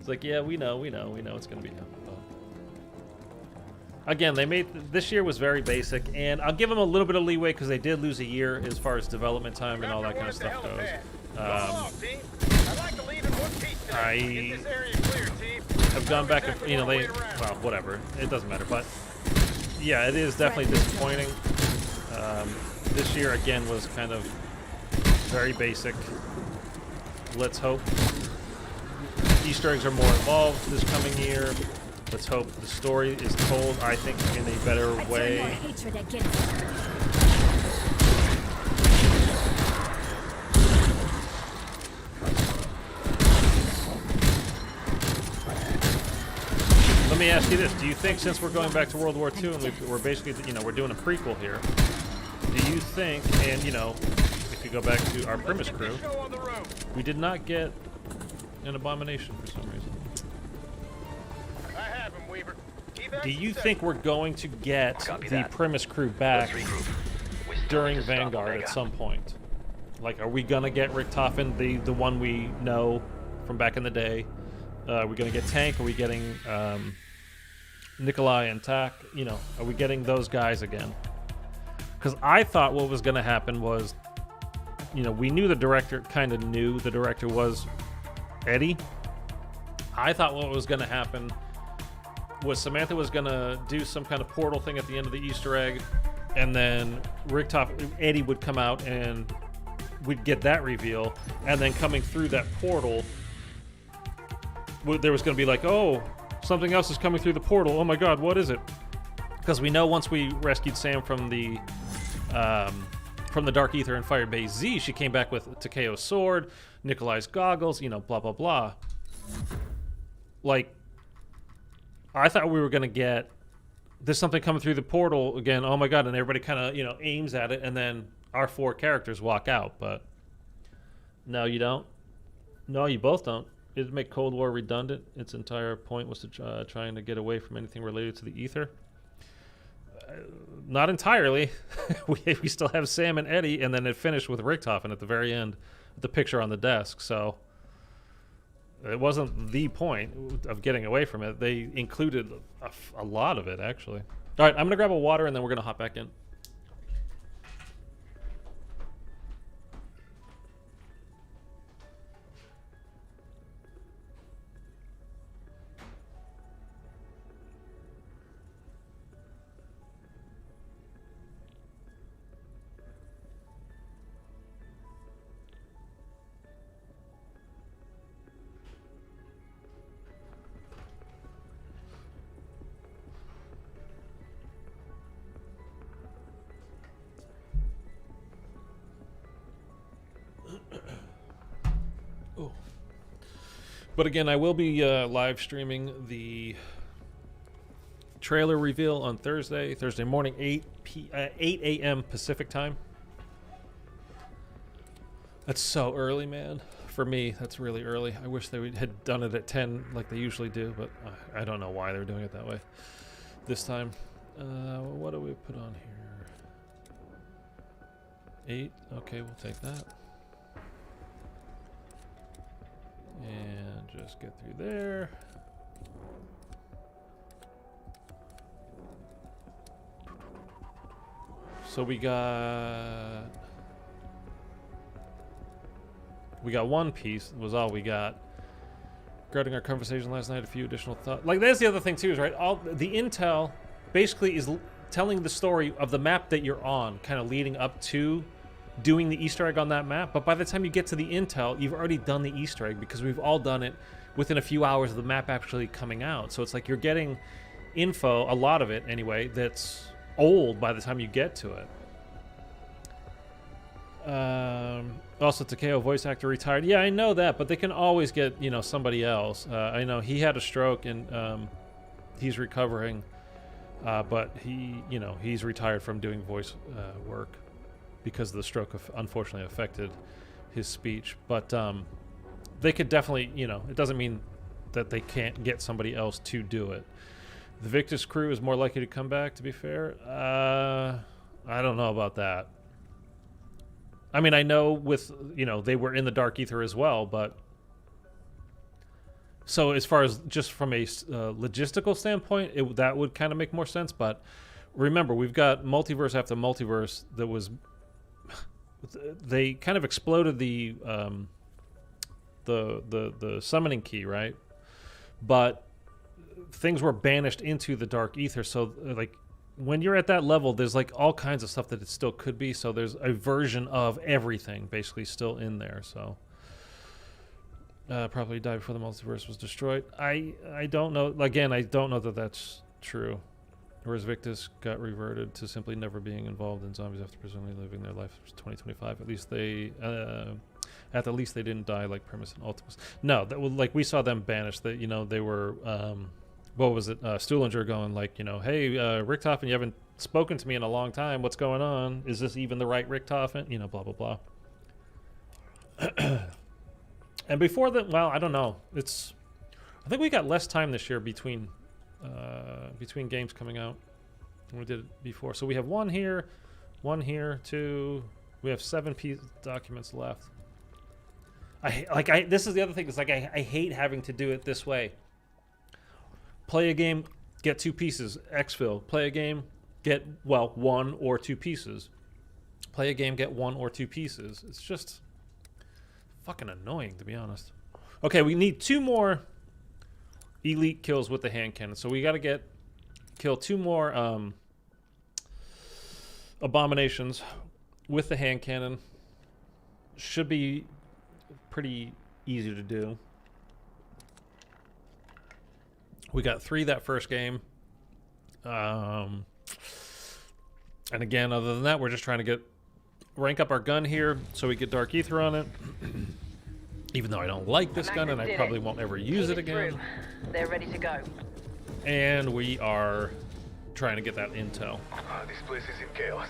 It's like, yeah, we know it's gonna be him. Again, this year was very basic, and I'll give them a little bit of leeway because they did lose a year as far as development time and all that kind of stuff goes. I have gone back and well, whatever, it doesn't matter, but yeah, it is definitely disappointing. This year again was kind of very basic. Let's hope Easter eggs are more involved this coming year. Let's hope the story is told, I think, in a better way. Let me ask you this. Do you think, since we're going back to World War II and we're basically, we're doing a prequel here, do you think, and, if you go back to our premise crew, we did not get an abomination for some reason. Do you think we're going to get the premise crew back during Vanguard at some point? Like, are we going to get Rick Toffen, the one we know from back in the day? Are we going to get Tank? Are we getting Nikolai and Tak? Are we getting those guys again? Because I thought what was going to happen was, we knew the director, kind of knew the director was Eddie. I thought what was going to happen was Samantha was going to do some kind of portal thing at the end of the Easter egg, and then Eddie would come out and we'd get that reveal, and then coming through that portal, there was going to be like, oh, something else is coming through the portal. Oh my God, what is it? Because we know once we rescued Sam from the Dark Ether and Fire Base Z, she came back with Takeo's sword, Nikolai's goggles, blah, blah, blah. Like, I thought we were going to get, there's something coming through the portal again, oh my God, and everybody kind of, aims at it, and then our 4 characters walk out, but no, you don't. No, you both don't. It'd make Cold War redundant. Its entire point was to trying to get away from anything related to the Ether. Not entirely. we still have Sam and Eddie, and then it finished with Richtofen at the very end, the picture on the desk, so it wasn't the point of getting away from it. They included a lot of it, actually. All right, I'm going to grab a water, and then we're going to hop back in. But again, I will be live streaming the trailer reveal on Thursday morning, 8 a.m. Pacific time. That's so early, man. For me, that's really early. I wish they had done it at 10 like they usually do, but I don't know why they're doing it that way this time. What do we put on here? 8. Okay, we'll take that. And just get through there. So we got one piece, was all we got. Regarding our conversation last night, a few additional thoughts. Like, that's the other thing too, is right, all the intel basically is telling the story of the map that you're on, kind of leading up to doing the Easter egg on that map, but by the time you get to the intel, you've already done the Easter egg because we've all done it within a few hours of the map actually coming out. So it's like you're getting info, a lot of it anyway, that's old by the time you get to it. Also, Takeo voice actor retired. Yeah, I know that, but they can always get, you know, somebody else. I know he had a stroke and he's recovering, but he, you know, he's retired from doing voice work because the stroke unfortunately affected his speech. But they could definitely, you know, it doesn't mean that they can't get somebody else to do it. The Victus crew is more likely to come back, to be fair. I don't know about that. I mean, I know with, you know, they were in the Dark Ether as well, but... So as far as just from a logistical standpoint, that would kind of make more sense. But remember, we've got multiverse after multiverse that was... They kind of exploded the summoning key, right? But things were banished into the Dark Ether, so, like... When you're at that level, there's like all kinds of stuff that it still could be. So there's a version of everything basically still in there. So probably died before the multiverse was destroyed. I don't know. Again, I don't know that that's true. Whereas Victus got reverted to simply never being involved in zombies after presumably living their life for 2025. At least they, at the least they didn't die like Primus and Ultimus. No, that was like we saw them banished. That, you know, they were. What was it? Stuhlinger going like, you know, hey, Richtofen, you haven't spoken to me in a long time. What's going on? Is this even the right Richtofen? You know, blah, blah, blah. And before that, well, I don't know. It's, I think we got less time this year between games coming out than we did before. So we have one here, two. We have 7 documents left. This is the other thing. It's like I hate having to do it this way. Play a game, get 2 pieces. Exfil. Play a game, get, well, 1 or 2 pieces. Play a game, get 1 or 2 pieces. It's just fucking annoying, to be honest. Okay, we need 2 more elite kills with the hand cannon. So we got to kill 2 more abominations with the hand cannon. Should be pretty easy to do. We got 3 that first game. And again, other than that, we're just trying to rank up our gun here so we get Dark Ether on it. Even though I don't like this gun and I probably won't ever use it again.
They're ready to go.
And we are trying to get that intel.
This place is in chaos.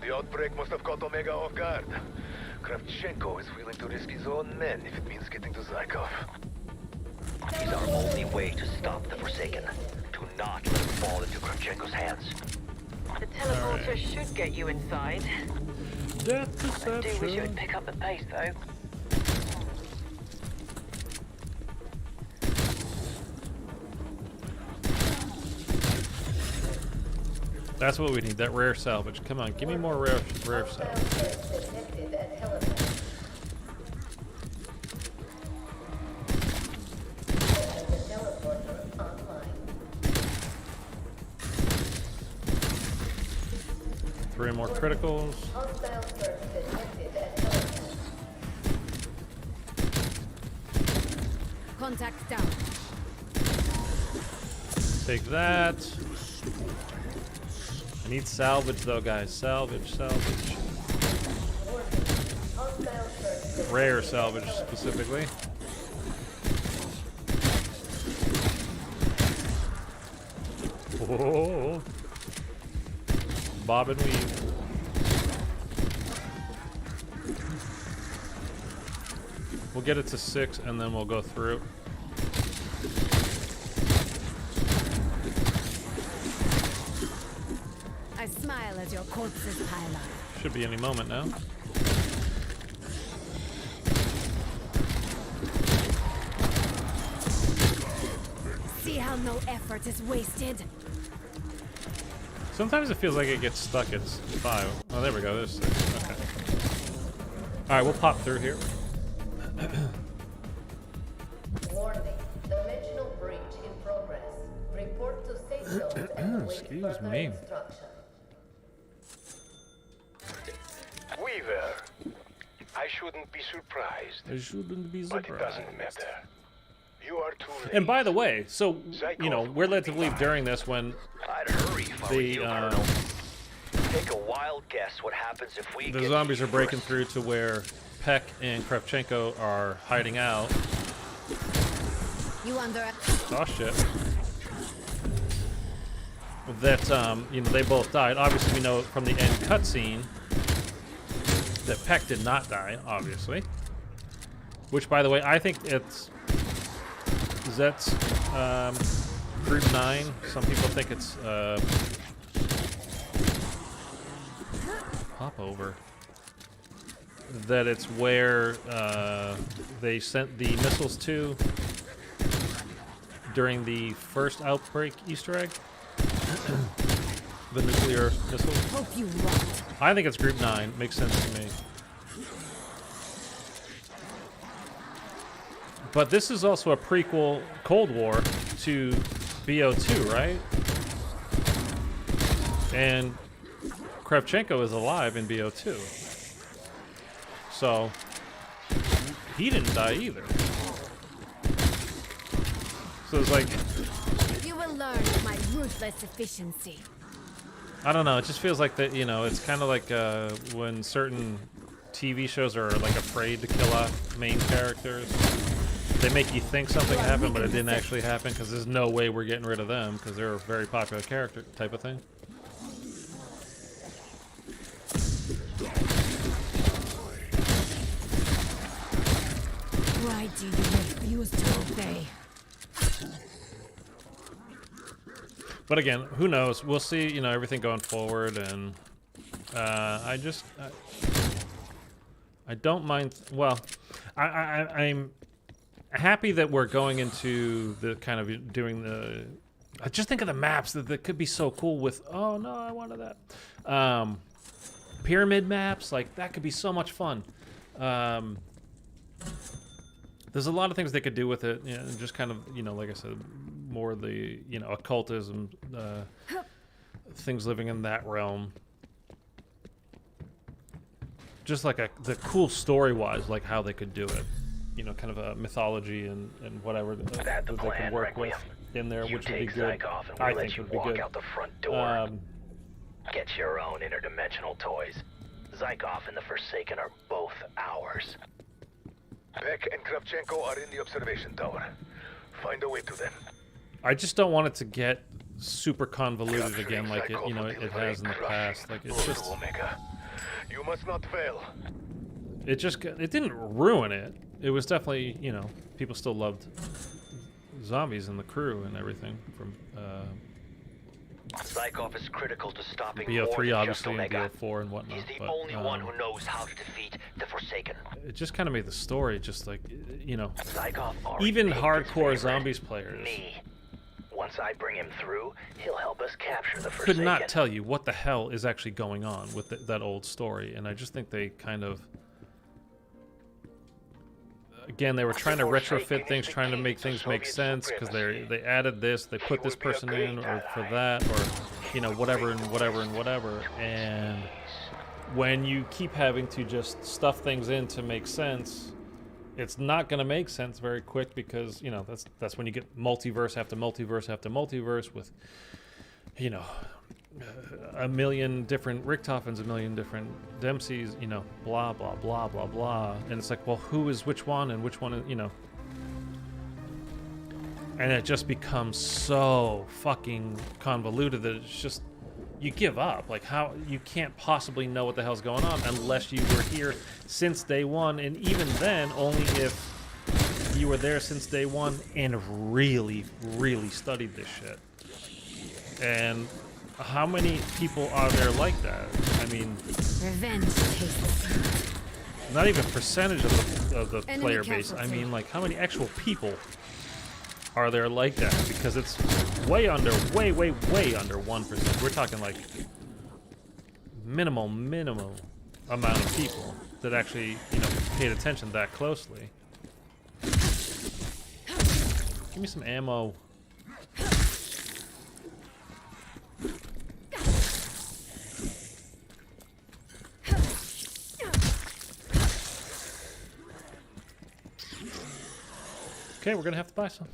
The outbreak must have caught Omega off guard. Kravchenko is willing to risk his own men if it means getting to Zykov.
He's our only way to stop the Forsaken. Do not let him fall into Kravchenko's hands.
The teleporter should get you inside.
Death
I do wish you
perception.
would pick up the pace, though.
That's what we need, that rare salvage. Come on, give me more rare salvage. 3 more criticals.
Contact down.
Take that. I need salvage though, guys. Salvage. Rare salvage specifically. Whoa. Bob and weave. We'll get it to 6 and then we'll go through.
I smile as your corpses pile up.
Should be any moment now.
See how no effort is wasted?
Sometimes it feels like it gets stuck at 5. Oh, there we go. There's 6. Okay. All right, we'll pop through here.
Warning. Dimensional breach in progress. Report to safe zone and await
Excuse
further
me.
instruction.
Weaver, shouldn't be surprised.
I shouldn't be
But it
surprised.
doesn't matter. You are too late.
And by the way, so, you know, we're led to believe during this when
I'd hurry if I were you, Colonel. Take a wild guess what happens if we
the
get
zombies
you
are breaking
first.
through to where Peck and Kravchenko are hiding out.
You under
Oh shit. That, you know, they both died. Obviously, we know from the end cutscene that Peck did not die, obviously. Which, by the way, I think it's... That's Group 9. Some people think it's... Hop over. That it's where they sent the missiles to during the first outbreak Easter egg. The nuclear missiles.
hope you rot.
I think it's Group 9. Makes sense to me. But this is also a prequel Cold War to BO2, right? And Kravchenko is alive in BO2. So he didn't die either. So it's like,
You will learn of my ruthless efficiency.
I don't know, it just feels like that, you know, it's kind of like when certain TV shows are like afraid to kill off main characters. They make you think something happened, but it didn't actually happen because there's no way we're getting rid of them because they're a very popular character type of thing.
Why do you refuse to obey?
But again, who knows? We'll see, you know, everything going forward, and I don't mind. Well, I'm happy that we're going into the kind of doing the. I just think of the maps that could be so cool with. Oh no, I wanted that. Pyramid maps, like that could be so much fun. There's a lot of things they could do with it, you know, just kind of, you know, like I said, more the, you know, occultism, things living in that realm. Just like the cool story-wise, like how they could do it. You know, kind of a mythology and whatever that they could work with in there, which would be good. I think would be good.
Out the front door. Get your own interdimensional toys. Zykov and the Forsaken are both ours.
Peck and Kravchenko are in the observation tower. Find a way to them.
I just don't want it to get super convoluted again, like it, you know, it has in the past. Like it's just,
Omega. You must not fail.
it didn't ruin it. It was definitely, you know, people still loved zombies and the crew and everything from
Zykov is critical to stopping more
BO3
than just
obviously and
Omega.
BO4 and whatnot.
He's the
but,
only one who knows how to defeat the Forsaken.
it just kind of made the story just like, you know,
Zykov already
even
picked his
hardcore
favorite,
zombies players
me. Once I bring him through, he'll help us capture the
could
Forsaken.
not tell you what the hell is actually going on with that old story, and I just think they kind of, again, they were trying to retrofit things, trying to make things make sense because they added this, they put this person in or for that, or you know, whatever and whatever and whatever, and when you keep having to just stuff things in to make sense, it's not going to make sense very quick because, you know, that's when you get multiverse after multiverse after multiverse with, you know, a million different Richtoffens, a million different Dempseys, you know, blah, blah, blah, blah, blah. And it's like, well, who is which one and which one is, you know. And it just becomes so fucking convoluted that it's just, you give up. Like, how, you can't possibly know what the hell's going on unless you were here since day one. And even then, only if you were there since day one and really, really studied this shit. And how many people are there like that? I mean,
Revenge tastes.
not even percentage of the
Enemy
player base. I
casualty.
mean, like, how many actual people are there like that? Because it's way under, way under 1%. We're talking like minimal amount of people that actually, you know, paid attention that closely. Give me some ammo. Okay, we're gonna have to buy some.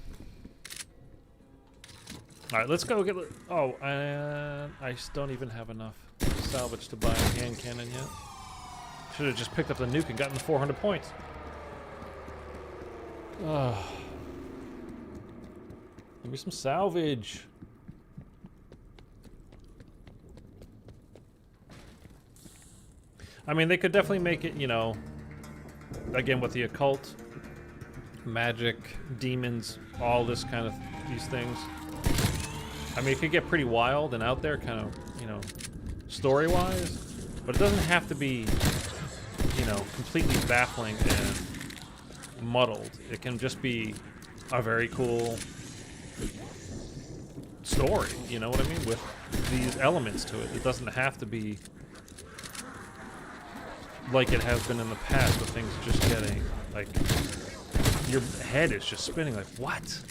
All right, let's go get. Oh, and I don't even have enough salvage to buy a hand cannon yet. Should have just picked up the nuke and gotten the 400 points. Give me some salvage. I mean, they could definitely make it, you know, again with the occult, magic, demons, all this kind of these things. I mean, it could get pretty wild and out there, kind of, you know, story-wise, but it doesn't have to be, you know, completely baffling and muddled. It can just be a very cool story, you know what I mean, with these elements to it. It doesn't have to be like it has been in the past, with things just getting, like, your head is just spinning, like, what?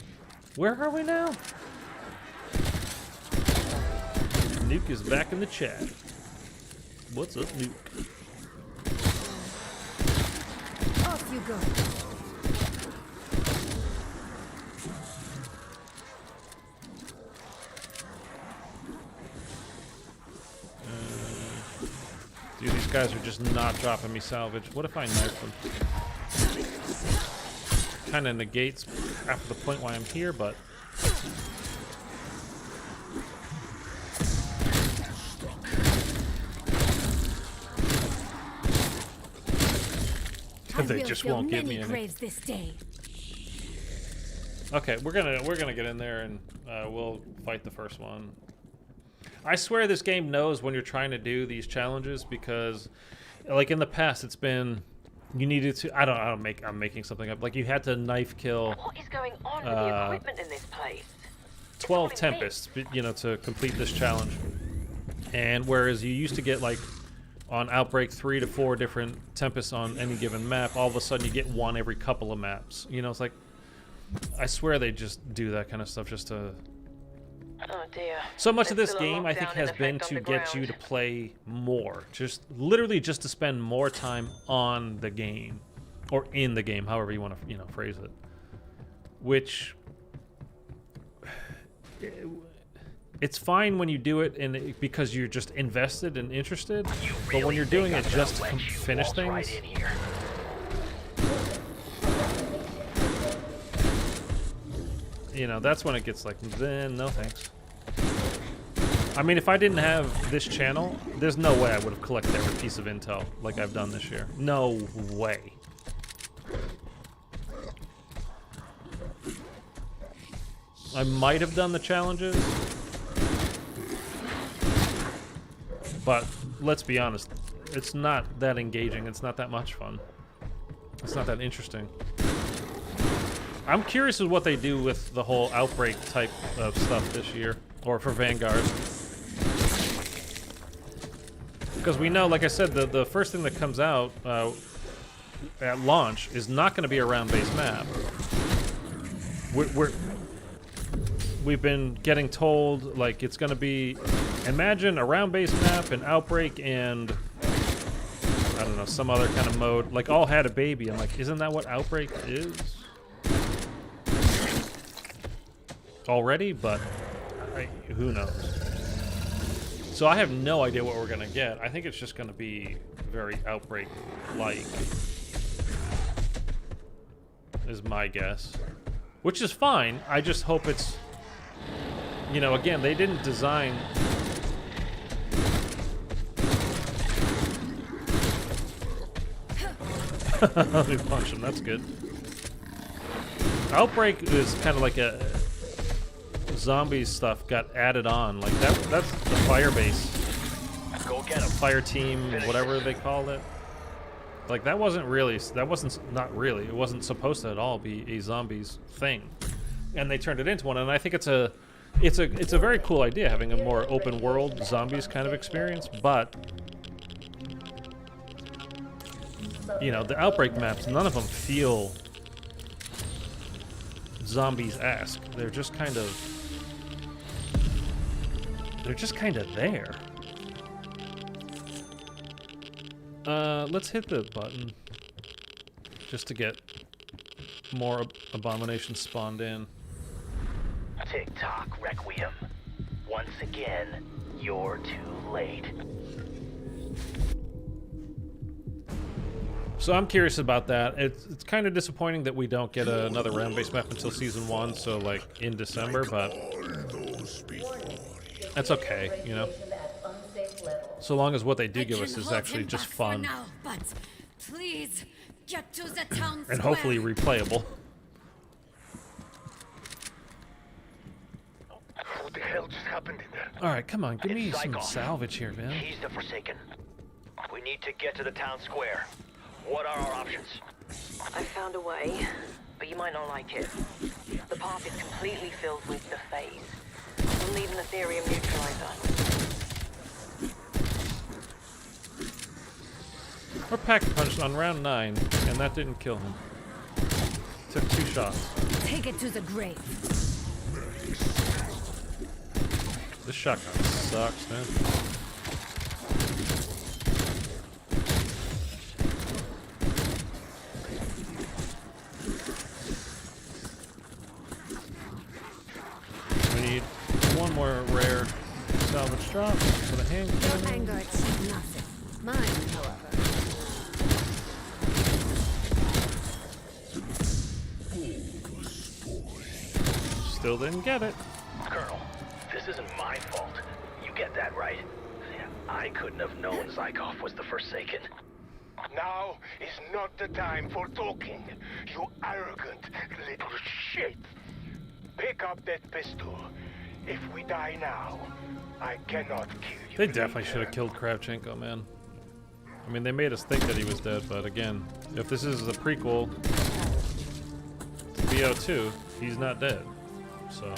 Where are we now? Nuke is back in the chat. What's up, Nuke?
Off you go.
Dude, these guys are just not dropping me salvage. What if I knife them? Kind of negates after the point why I'm here, but... they just won't give me any.
This day.
Okay, we're gonna get in there and we'll fight the first one. I swear this game knows when you're trying to do these challenges, because, like, in the past it's been you needed to. I'm making something up. Like, you had to knife kill.
What is going on with the equipment in this place?
12 Tempests, you know, to complete this challenge. And whereas you used to get, like, on Outbreak 3 to 4 different Tempests on any given map, all of a sudden you get one every couple of maps. You know, it's like, I swear they just do that kind of stuff just to...
Oh dear.
So much of
There's
this
still a
game, I think,
lockdown
has
in
been
effect
to
on the
get you to play more. Just, literally just to spend more time on the game. Or in the game, however you want to, you know, phrase it. Which... It's fine when you do it because you're just invested and interested, but when you're doing it just to finish things, you know, that's when it gets like, then no thanks. I mean, if I didn't have this channel, there's no way I would have collected every piece of intel like I've done this year. No way. I might have done the challenges, but let's be honest, it's not that engaging, it's not that much fun. It's not that interesting. I'm curious as what they do with the whole Outbreak type of stuff this year, or for Vanguard. Because we know, like I said, the first thing that comes out at launch is not going to be a round-based map. We've been getting told, like, it's going to be, imagine a round-based map, an Outbreak, and, I don't know, some other kind of mode. Like, all had a baby. I'm like, isn't that what Outbreak is? Already? But, who knows? So I have no idea what we're going to get. I think it's just going to be very Outbreak-like, is my guess. Which is fine. I just hope it's... You know, again, they didn't design... Let me punch him, that's good. Outbreak is kind of like a... Zombie stuff got added on. Like, that's the fire base.
Go get him.
Fire team, whatever they called it. Like, that wasn't really... That wasn't... Not really. It wasn't supposed to at all be a zombies thing. And they turned it into one, and I think it's a very cool idea, having a more open world zombies kind of experience, but you know, the Outbreak maps, none of them feel zombies-esque. They're just kind of there. Let's hit the button just to get more abominations spawned in.
Tick-tock, Requiem. Once again, you're too late.
So I'm curious about that. It's kind of disappointing that we don't get another round-based map until Season 1, so like in December, but that's okay, you know? So long as what they do give us is actually just fun.
Now, but please get to the town
And
square.
hopefully replayable.
What the hell just happened in there?
Alright, come on, give me
It's
some
Zygoff.
salvage here, man.
He's the Forsaken. We need to get to the town square. What are our options?
I found a way, but you might not like it. The path is completely filled with the phase. We'll need an Ethereum neutralizer.
Or pack punched on round 9, and that didn't kill him. Took 2 shots.
Take it to the grave.
This shotgun sucks, man. We need one more rare salvage drop for the hand
Your
cannon.
anger achieves nothing. Mine, however.
Still didn't get it.
Colonel, this isn't my fault. You get that, right? I couldn't have known Zygoff was the Forsaken.
Now is not the time for talking, you arrogant little shit. Pick up that pistol. If we die now, I cannot kill you.
They definitely should have killed Kravchenko, man. I mean, they made us think that he was dead, but again, if this is a prequel to BO2, he's not dead. So,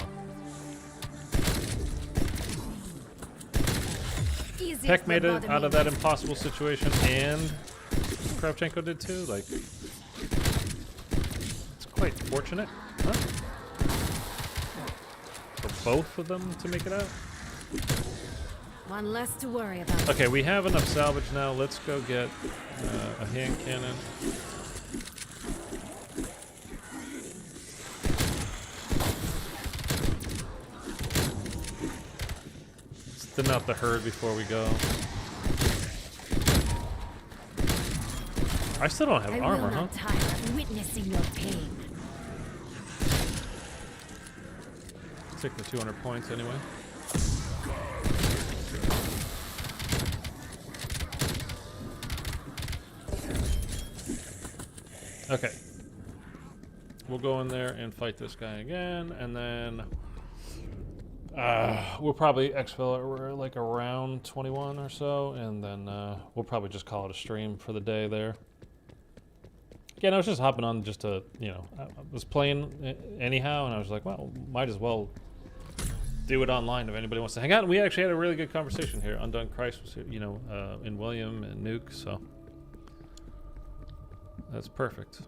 Easy
Peck
for
made it
bottom
out of
eaters.
that impossible situation, and Kravchenko did too. Like, it's quite fortunate, huh? For both of them to make it out.
One less to worry about.
Okay, we have enough salvage now. Let's go get a hand cannon. Let's thin out the herd before we go. I still don't have
I
armor,
will
huh?
not tire of witnessing your pain.
Take the 200 points anyway. Okay. We'll go in there and fight this guy again, and then we'll probably exfil at like around 21 or so, and then we'll probably just call it a stream for the day there. Again, I was just hopping on just to, you know, I was playing anyhow, and I was like, well, might as well do it online if anybody wants to hang out. And we actually had a really good conversation here. Undone Christ was here, you know, and William and Nuke, so that's perfect.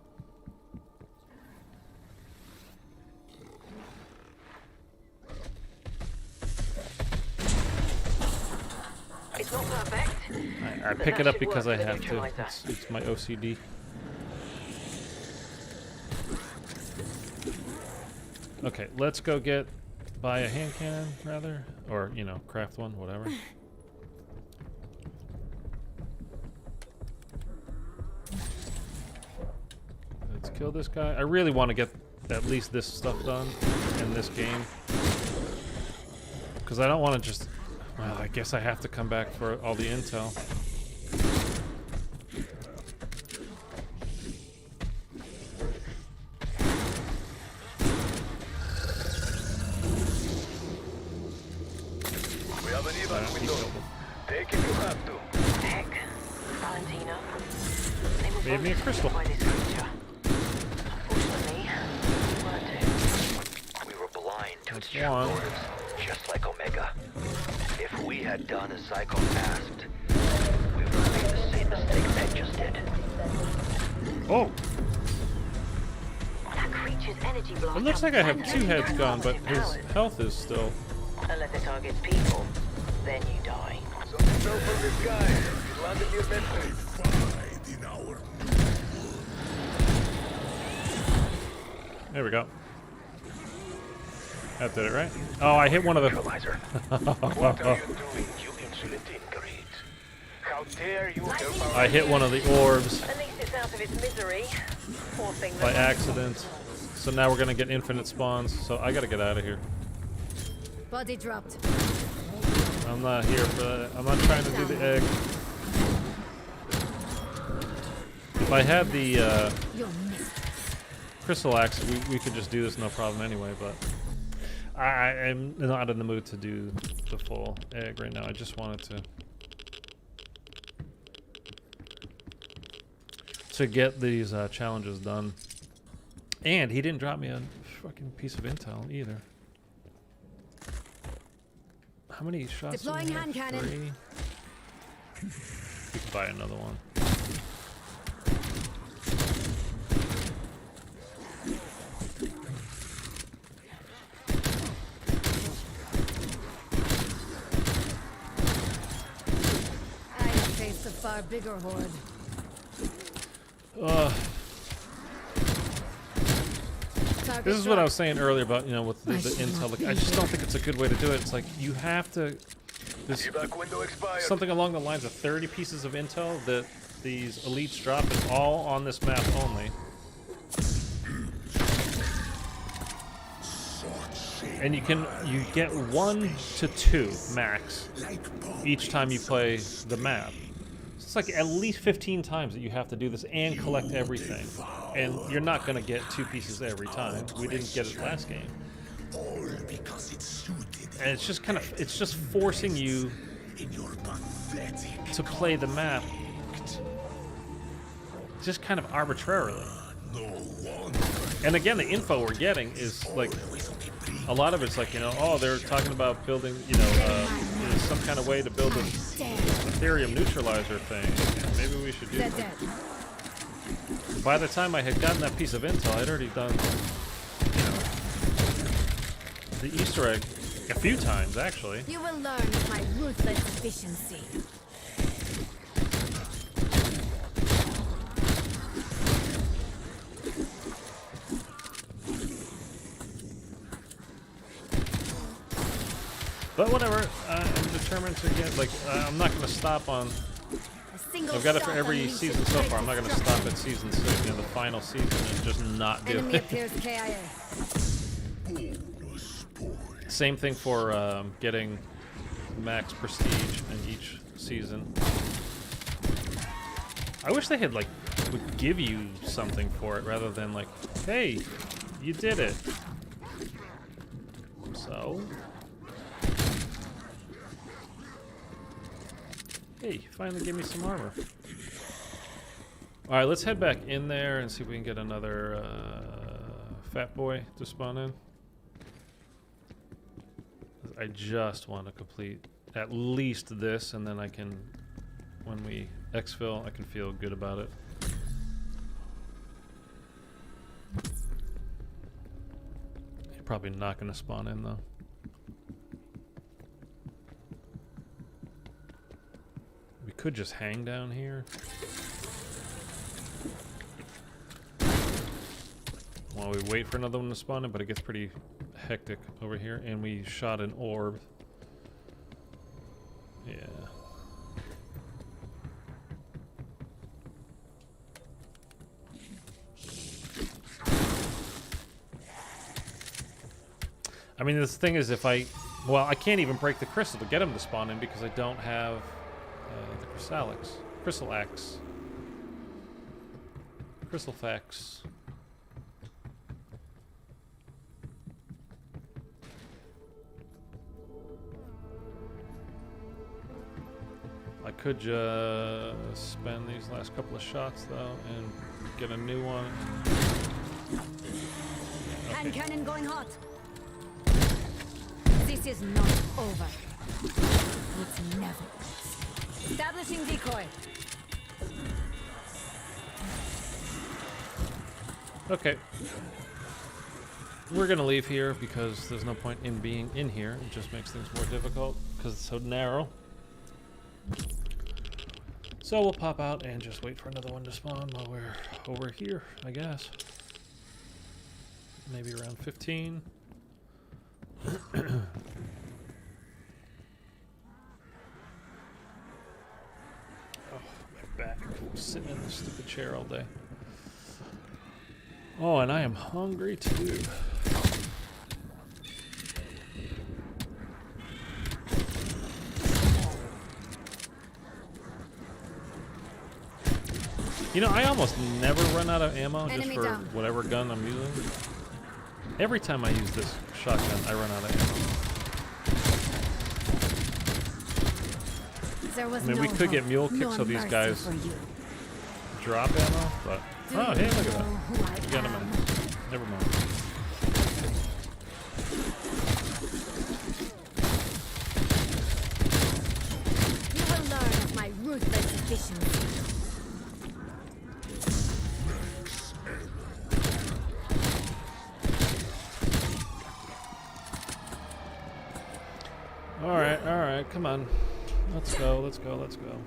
It's not perfect.
I
but
pick
that
it up
should
because I
work for the
have to.
neutralizer.
It's my OCD. Okay, let's go buy a hand cannon, rather. Or, you know, craft one, whatever. Let's kill this guy. I really want to get at least this stuff done in this game. Because I don't want to just... Well, I guess I have to come back for all the intel.
We have an evac
He
window.
killed him.
Take it you have to.
Heck, Valentina. They were
Made me a
both
crystal.
by this creature. Unfortunately, we weren't too.
We were blind to its
That's
true
one.
motives, just like Omega. If we had done as Zygoff asked, we would have made the same mistake Meg just did.
Oh!
That creature's energy blast.
It looks like I have
comes
2
from
heads gone, but his
powers.
health is still...
Unless it targets people, then you die.
Something fell from the sky. It landed near Bedford.
Fight in our
There we go. That did it, right? Oh, I hit one of the...
Neutralizer.
What are you doing, you insolent ingrate? How dare you help our...
I hit one of the orbs
At least it's out of its misery. Poor thing.
by accident. So now we're gonna get infinite spawns. So I gotta get out of here.
Body dropped.
I'm not here for that. I'm not trying to do the egg. If I had the
You're missed.
Chrysalax, we could just do this no problem anyway, but I am not in the mood to do the full egg right now. I just wanted to get these challenges done. And he didn't drop me a fucking piece of intel either. How many shots do we
Deploying
have?
hand cannon.
3. We could buy another one.
I faced a far bigger horde.
This is what I was saying earlier about, you know, with the intel. Like, I just don't think it's a good way to do it. It's like you have to. There's
Evac window expired.
something along the lines of 30 pieces of intel that these elites drop, and all on this map only. And you get 1 to 2 max each time you play the map. It's like at least 15 times that you have to do this and collect everything. And you're not going to get 2 pieces every time. We didn't get it last game. And it's just kind of, it's just forcing you to play the map just kind of arbitrarily. And again, the info we're getting is like, a lot of it's like, you know, oh, they're talking about building, you know, some kind of way to build an Ethereum neutralizer thing. Maybe we should do that. By the time I had gotten that piece of intel, I'd already done, you know, the Easter egg a few times, actually.
You will learn of my ruthless efficiency.
But whatever, I'm determined to get, like, I'm not going to stop on, I've got it for every season so far. I'm not going to stop at season 6, you know, the final season, and just not do
Enemy
it.
appears KIA.
Same thing for getting max prestige in each season. I wish they had, like, would give you something for it rather than like, hey, you did it. So, hey, finally give me some armor. All right, let's head back in there and see if we can get another fat boy to spawn in. I just want to complete at least this, and then I can, when we exfil, I can feel good about it. You're probably not going to spawn in, though. We could just hang down here. While we wait for another one to spawn in, but it gets pretty hectic over here, and we shot an orb. Yeah. I mean, this thing is, if I can't even break the crystal to get him to spawn in because I don't have the Chrysalax. Chrysalax. I could just spend these last couple of shots though and get a new one.
Hand cannon going hot. This is not over. It's never. Establishing decoy.
Okay. We're gonna leave here because there's no point in being in here. It just makes things more difficult because it's so narrow. So we'll pop out and just wait for another one to spawn while we're over here, I guess. maybe around 15. Oh, my back. Sitting in this stupid chair all day. Oh, and I am hungry too. You know, I almost never run out of ammo just for whatever gun I'm using. Every time I use this shotgun, I run out of ammo. I mean, we could get mule kicks so these guys drop ammo, but... Oh, hey, look at that. We got him in. Never mind.
You will learn of my ruthless efficiency.
All right, come on. Let's go, let's go, let's go.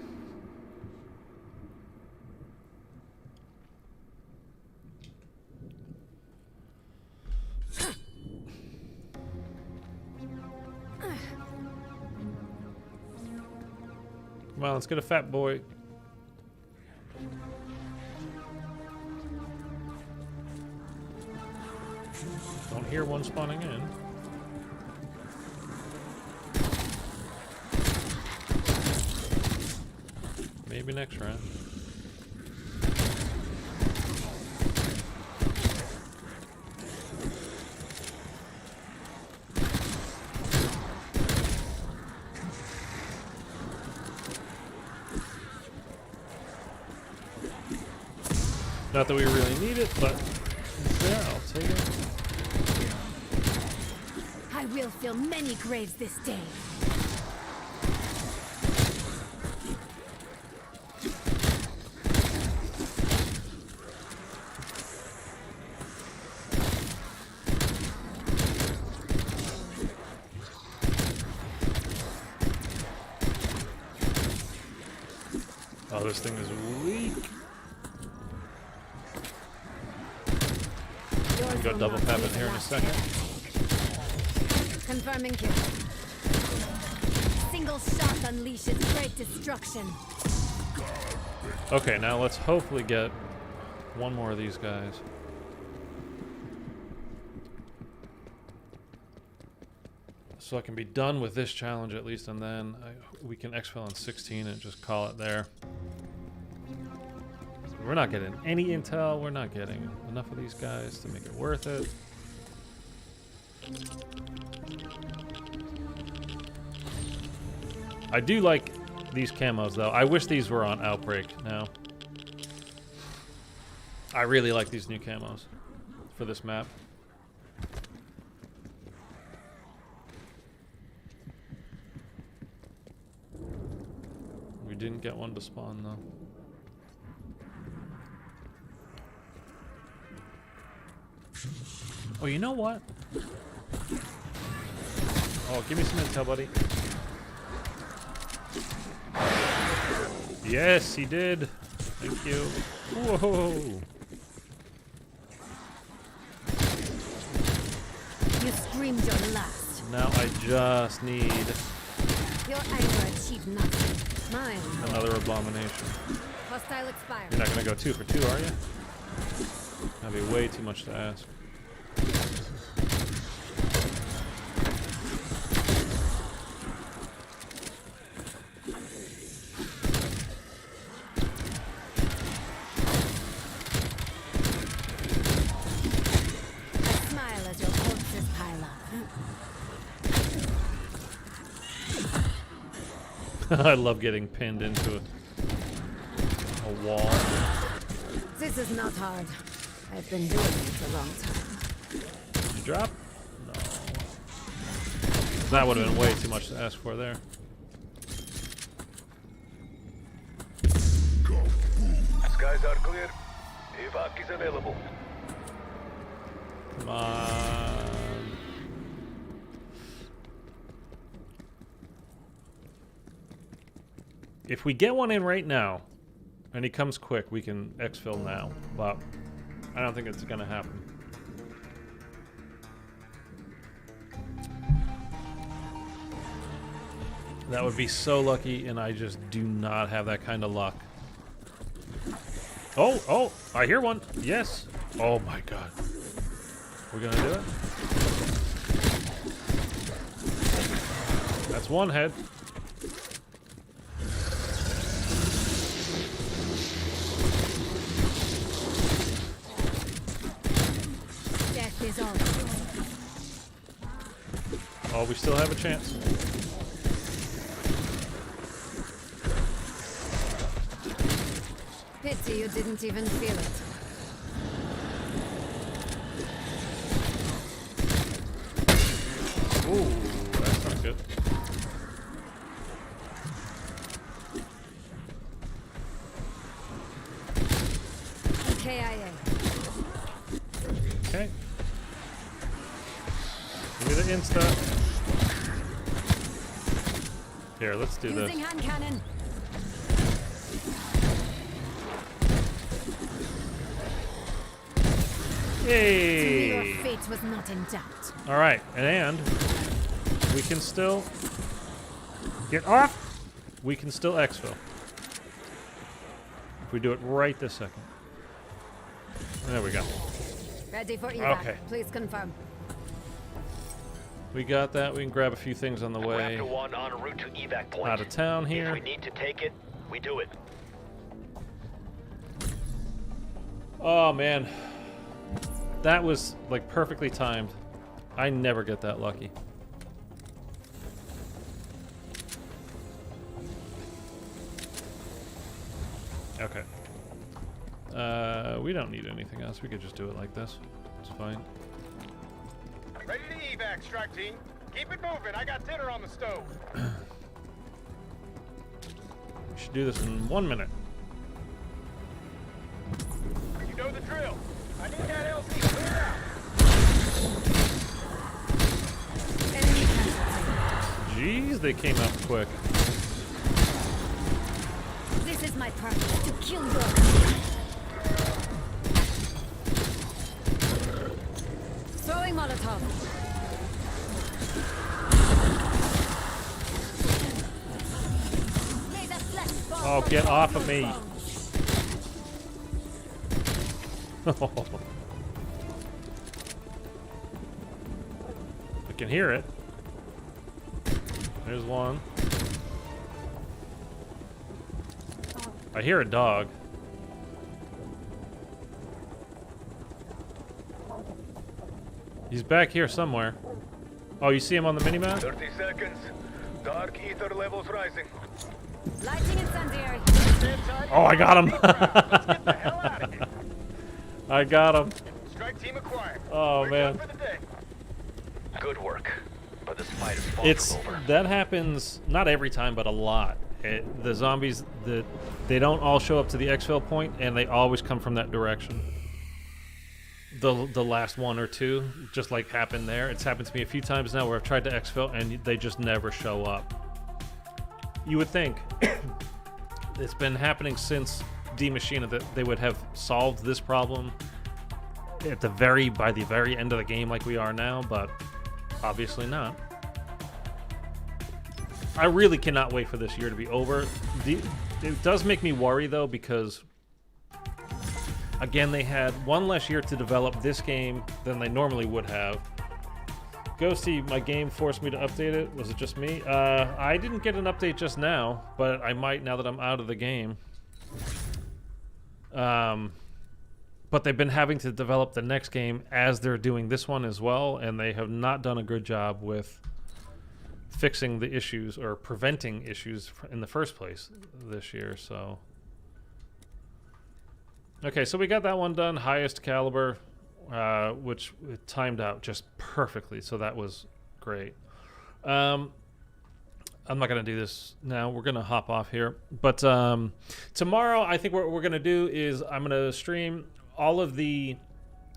Come on, let's get a fat boy. Don't hear one spawning in. Maybe next round. Not that we really need it, but it's there. I'll take it.
I will fill many graves this day.
Oh, this thing is weak. I'm gonna go double tap it here in a second.
Confirming kill. Single shot unleashes great destruction.
Okay, now let's hopefully get one more of these guys. So I can be done with this challenge at least, and then we can exfil on 16 and just call it there. We're not getting any intel. We're not getting enough of these guys to make it worth it. I do like these camos, though. I wish these were on Outbreak now. I really like these new camos for this map. We didn't get one to spawn, though. Oh, you know what? Oh, give me some intel, buddy. Yes, he did. Thank you. Whoa.
You screamed your last.
Now I just need
Your anger achieved nothing. Mine.
another abomination.
Hostile expired.
You're not gonna go 2 for 2, are you? That'd be way too much to ask. I love getting pinned into a wall.
This is not hard. I've been doing it a long time.
Did you drop? No. That would have been way too much to ask for there.
Skies are clear. Evac is available.
Come on. If we get one in right now, and he comes quick, we can exfil now. But I don't think it's gonna happen. That would be so lucky, and I just do not have that kind of luck. Oh, oh, I hear one. Yes. Oh my god. We're gonna do it? That's one head.
Death is all.
Oh, we still have a chance.
Pity you didn't even feel it.
Ooh, that's not good.
KIA.
Okay. Give me the insta. Here, let's do this.
Using hand cannon.
Hey!
Your fate was not in doubt.
All right, and we can still get off. We can still exfil if we do it right this second. There we go.
Ready for evac.
Okay.
Please confirm.
We got that. We can grab a few things on the way.
Raptor 1 en route to evac point.
Out of town
If
here.
we need to take it, we do it.
Oh man, that was like perfectly timed. I never get that lucky. Okay. We don't need anything else. We could just do it like this. It's fine.
Ready to evac, strike team. Keep it moving. I got dinner on the stove.
We should do this in 1 minute.
You know the drill. I need that LC cleared out.
Enemy casualty.
Jeez, they came up quick.
This is my purpose, to kill your... Throwing Molotov. May the flesh fall
Oh,
from
get
all
off of
your
me.
bones.
I can hear it. There's one. I hear a dog. He's back here somewhere. Oh, you see him on the minimap?
30 seconds. Dark ether levels rising.
Lighting incendiary.
Oh, I got him.
Let's get the hell out of here.
I got him.
Strike team acquired.
Oh,
We're
man.
done for the day.
Good work. But this fight is far
It's
from over.
that happens not every time, but a lot. The zombies, they don't all show up to the exfil point, and they always come from that direction. The last one or two, just like happened there. It's happened to me a few times now where I've tried to exfil and they just never show up. You would think it's been happening since D Machina that they would have solved this problem by the very end of the game like we are now, but obviously not. I really cannot wait for this year to be over. It does make me worry though, because again, they had one less year to develop this game than they normally would have. Ghosty, my game forced me to update it. Was it just me? I didn't get an update just now, but I might now that I'm out of the game. But they've been having to develop the next game as they're doing this one as well, and they have not done a good job with fixing the issues or preventing issues in the first place this year, so... Okay, so we got that one done, highest caliber, which it timed out just perfectly, so that was great. I'm not going to do this now. We're going to hop off here. But tomorrow, I think what we're going to do is I'm going to stream all of the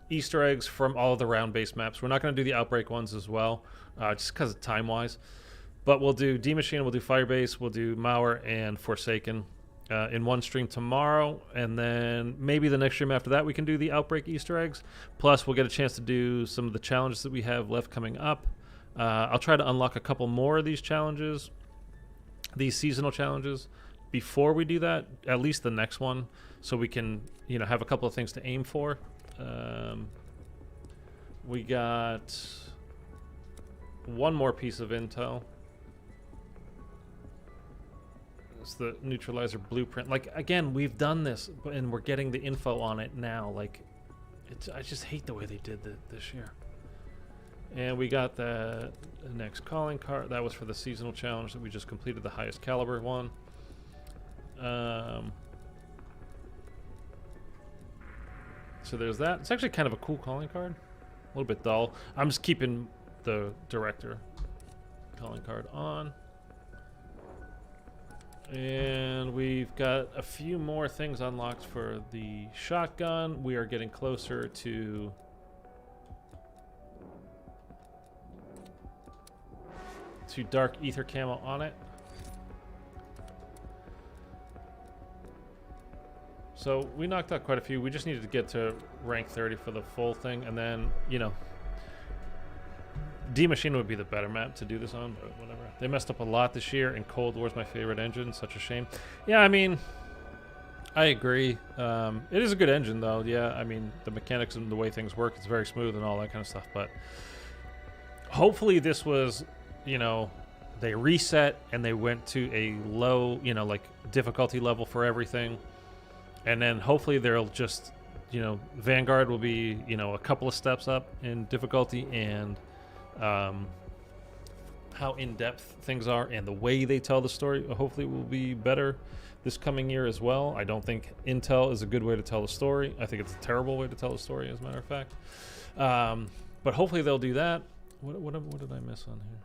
Easter eggs from all of the round-based maps. We're not going to do the Outbreak ones as well, just because of time-wise. But we'll do D-Machine, we'll do Firebase, we'll do Mauer, and Forsaken in one stream tomorrow. And then maybe the next stream after that, we can do the Outbreak Easter eggs. Plus, we'll get a chance to do some of the challenges that we have left coming up. I'll try to unlock a couple more of these challenges. these seasonal challenges before we do that, at least the next one, so we can, you know, have a couple of things to aim for. We got one more piece of intel. It's the neutralizer blueprint. Like, again, we've done this, and we're getting the info on it now. Like, I just hate the way they did this year. And we got the next calling card. That was for the seasonal challenge that we just completed, the highest caliber one. So there's that. It's actually kind of a cool calling card. A little bit dull. I'm just keeping the director calling card on. And we've got a few more things unlocked for the shotgun. We are getting closer to dark ether camo on it. So we knocked out quite a few. We just needed to get to rank 30 for the full thing, and then, you know, D-Machine would be the better map to do this on, but whatever. They messed up a lot this year, and Cold War's my favorite engine. Such a shame. Yeah, I mean, I agree. It is a good engine, though. Yeah, I mean, the mechanics and the way things work, it's very smooth and all that kind of stuff. But hopefully this was, you know, they reset and they went to a low, you know, like difficulty level for everything. And then hopefully they'll just, you know, Vanguard will be, you know, a couple of steps up in difficulty, and how in-depth things are and the way they tell the story hopefully will be better this coming year as well. I don't think Intel is a good way to tell the story. I think it's a terrible way to tell the story, as a matter of fact. But hopefully they'll do that. What did I miss on here?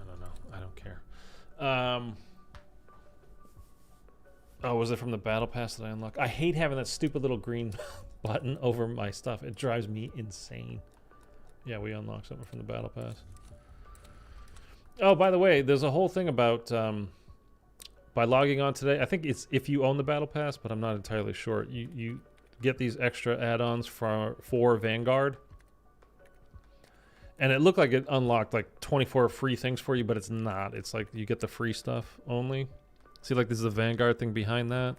I don't know. I don't care. Oh, was it from the battle pass that I unlocked? I hate having that stupid little green button over my stuff. It drives me insane. Yeah, we unlocked something from the battle pass. Oh, by the way, there's a whole thing about by logging on today. I think it's if you own the battle pass, but I'm not entirely sure. You get these extra add-ons for Vanguard. And it looked like it unlocked like 24 free things for you, but it's not. It's like you get the free stuff only. See, like this is the Vanguard thing behind that.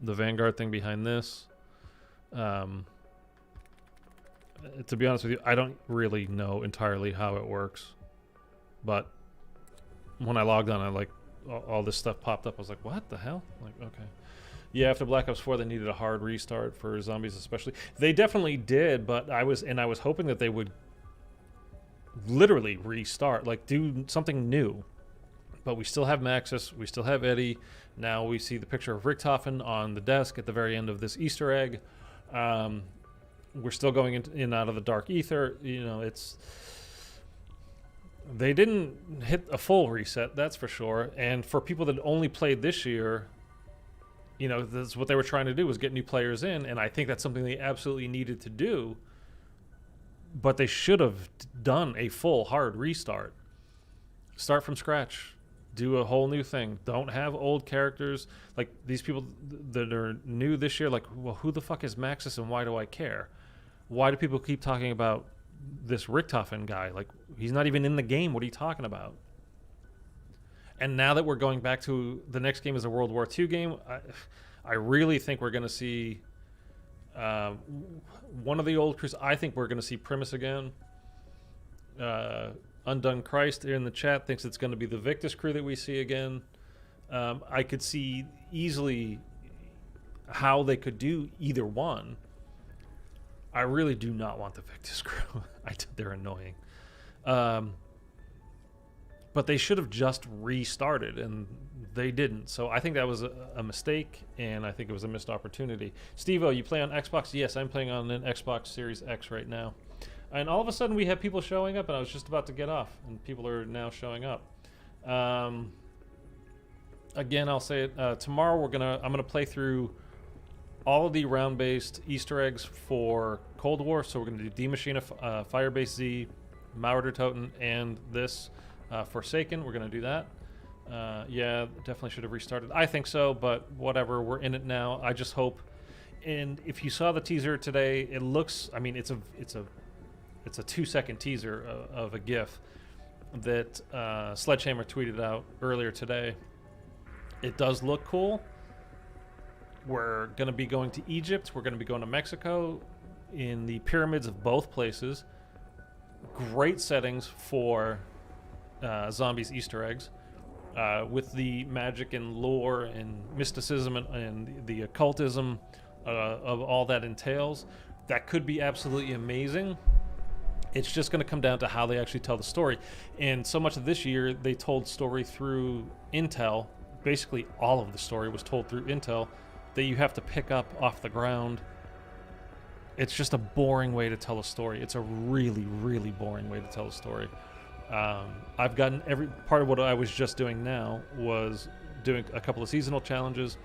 The Vanguard thing behind this. To be honest with you, I don't really know entirely how it works. But when I logged on, I like all this stuff popped up. I was like, what the hell? Like, okay. Yeah, after Black Ops 4, they needed a hard restart for zombies especially. They definitely did, but I was hoping that they would literally restart, like do something new. But we still have Maxis, we still have Eddie. Now we see the picture of Richtofen on the desk at the very end of this Easter egg. We're still going in and out of the dark ether. You know, they didn't hit a full reset, that's for sure. And for people that only played this year, you know, that's what they were trying to do, was get new players in. And I think that's something they absolutely needed to do. But they should have done a full hard restart. Start from scratch. Do a whole new thing. Don't have old characters. Like, these people that are new this year, like, well, who the fuck is Maxis and why do I care? Why do people keep talking about this Richtofen guy? Like, he's not even in the game. What are you talking about? And now that we're going back to the next game is a World War II game, I really think we're going to see one of the old crews. I think we're going to see Primus again. Undone Christ in the chat thinks it's going to be the Victus crew that we see again. I could see easily how they could do either one. I really do not want the Victus crew. They're annoying. But they should have just restarted, and they didn't. So I think that was a mistake, and I think it was a missed opportunity. Steve-O, you play on Xbox? Yes, I'm playing on an Xbox Series X right now. And all of a sudden we have people showing up, and I was just about to get off, and people are now showing up. Again, I'll say it. Tomorrow I'm gonna play through all of the round-based Easter eggs for Cold War. So we're gonna do D-Machine, Firebase Z, Marauder Toten, and this Forsaken. We're gonna do that. Yeah, definitely should have restarted. I think so, but whatever. We're in it now. I just hope. And if you saw the teaser today, it looks. I mean, it's a 2-second teaser of a GIF. that Sledgehammer tweeted out earlier today. It does look cool. We're going to be going to Egypt. We're going to be going to Mexico, in the pyramids of both places. Great settings for zombies Easter eggs. With the magic and lore and mysticism and the occultism of all that entails, that could be absolutely amazing. It's just going to come down to how they actually tell the story. And so much of this year, they told story through intel. Basically, all of the story was told through intel that you have to pick up off the ground. It's just a boring way to tell a story. It's a really, really boring way to tell a story. I've gotten every part of what I was just doing now was doing a couple of seasonal challenges,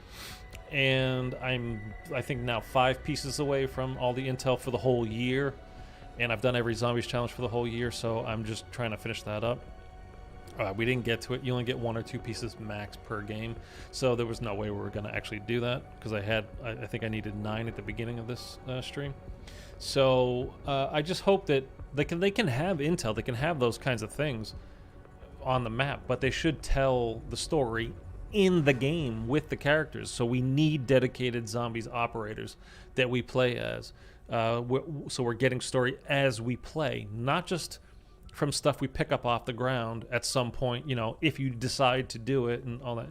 and I think now 5 pieces away from all the intel for the whole year, and I've done every zombies challenge for the whole year, so I'm just trying to finish that up. We didn't get to it. You only get 1 or 2 pieces max per game, so there was no way we were going to actually do that, because I think I needed 9 at the beginning of this stream. So I just hope that they can have intel, they can have those kinds of things on the map, but they should tell the story in the game with the characters. So we need dedicated zombies operators that we play as. So we're getting story as we play, not just from stuff we pick up off the ground at some point, you know, if you decide to do it and all that.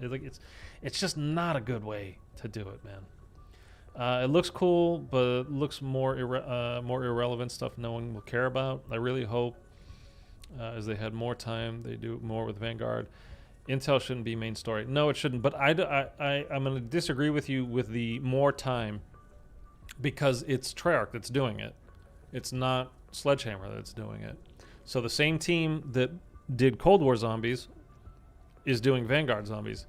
It's just not a good way to do it, man. It looks cool, but it looks more irrelevant stuff no one will care about. I really hope as they had more time, they do more with Vanguard. Intel shouldn't be main story. No, it shouldn't. But I'm going to disagree with you with the more time, because it's Treyarch that's doing it. It's not Sledgehammer that's doing it. So the same team that did Cold War Zombies is doing Vanguard Zombies.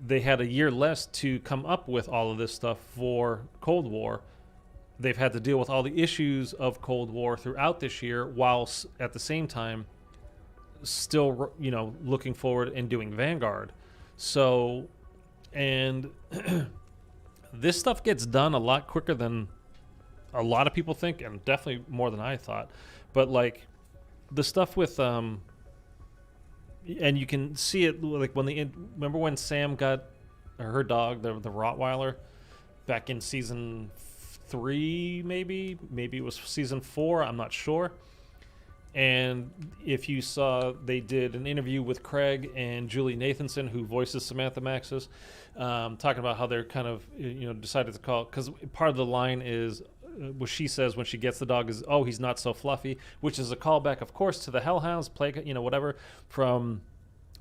They had a year less to come up with all of this stuff for Cold War. They've had to deal with all the issues of Cold War throughout this year, while at the same time still, you know, looking forward and doing Vanguard. So, and this stuff gets done a lot quicker than a lot of people think, and definitely more than I thought. But like the stuff with and you can see it like when remember when Sam got her dog, the Rottweiler, back in season 3, maybe it was season 4, I'm not sure. And if you saw, they did an interview with Craig and Julie Nathanson, who voices Samantha Maxis, talking about how they're kind of, you know, decided to call, because part of the line is what she says when she gets the dog is, "Oh, he's not so fluffy," which is a callback, of course, to the Hellhounds play, you know, whatever from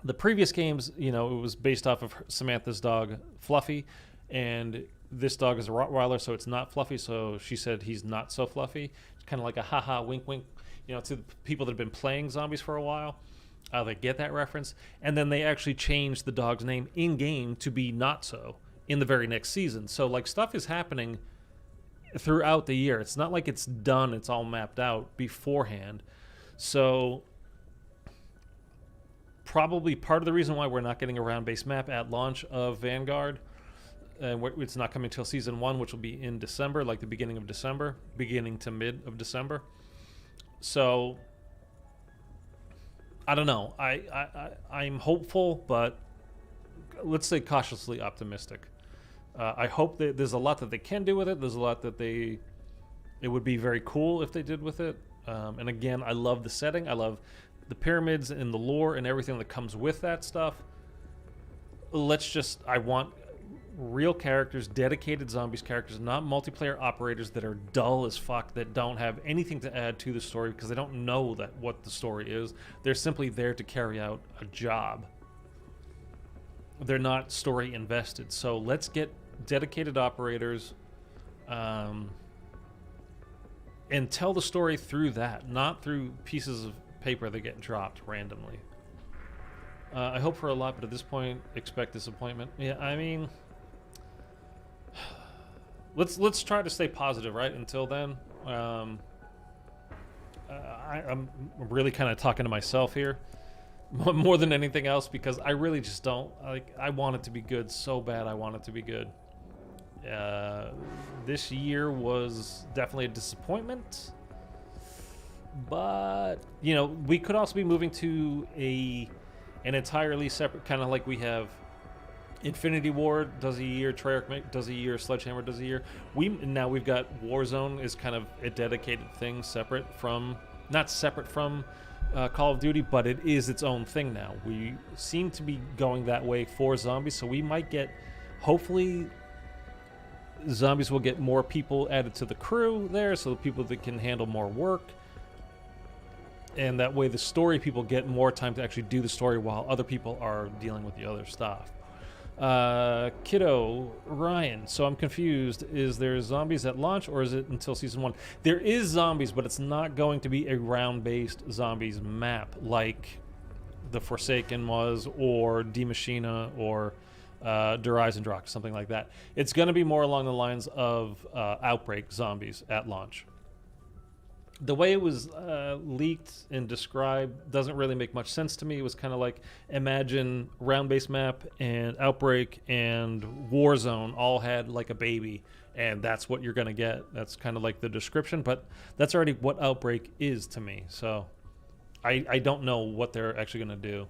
the previous games. You know, it was based off of Samantha's dog Fluffy, and this dog is a Rottweiler, so it's not fluffy. So she said he's not so fluffy. It's kind of like a haha wink wink, you know, to the people that have been playing zombies for a while. They get that reference, and then they actually changed the dog's name in game to be Not So in the very next season. So like stuff is happening throughout the year. It's not like it's done, it's all mapped out beforehand. So probably part of the reason why we're not getting a round-based map at launch of Vanguard, and it's not coming till season 1, which will be in December, like the beginning of December, beginning to mid of December. So I don't know. I'm hopeful, but let's say cautiously optimistic. I hope that there's a lot that they can do with it. There's a lot that it would be very cool if they did with it. And again, I love the setting. I love the pyramids and the lore and everything that comes with that stuff. I want real characters, dedicated zombies characters, not multiplayer operators that are dull as fuck, that don't have anything to add to the story because they don't know what the story is. They're simply there to carry out a job. They're not story invested. So let's get dedicated operators and tell the story through that, not through pieces of paper that get dropped randomly. I hope for a lot, but at this point, expect disappointment. Yeah, I mean, let's try to stay positive, right? Until then, I'm really kind of talking to myself here more than anything else, because I really just don't like. I want it to be good so bad. I want it to be good. This year was definitely a disappointment, But you know, we could also be moving to an entirely separate kind of like we have. Infinity Ward does a year, Treyarch does a year, Sledgehammer does a year. Now we've got Warzone is kind of a dedicated thing, not separate from Call of Duty, but it is its own thing now. We seem to be going that way for zombies, so we might get, hopefully, zombies will get more people added to the crew there, so the people that can handle more work. And that way the story people get more time to actually do the story while other people are dealing with the other stuff. Kiddo, Ryan, so I'm confused. Is there zombies at launch or is it until season 1? There is zombies, but it's not going to be a round-based zombies map like the Forsaken was, or Die Maschine, or Der Eisendrache, something like that. It's going to be more along the lines of Outbreak zombies at launch. The way it was leaked and described doesn't really make much sense to me. It was kind of like, imagine round-based map and Outbreak and Warzone all had like a baby, and that's what you're going to get. That's kind of like the description, but that's already what Outbreak is to me. So I don't know what they're actually going to do.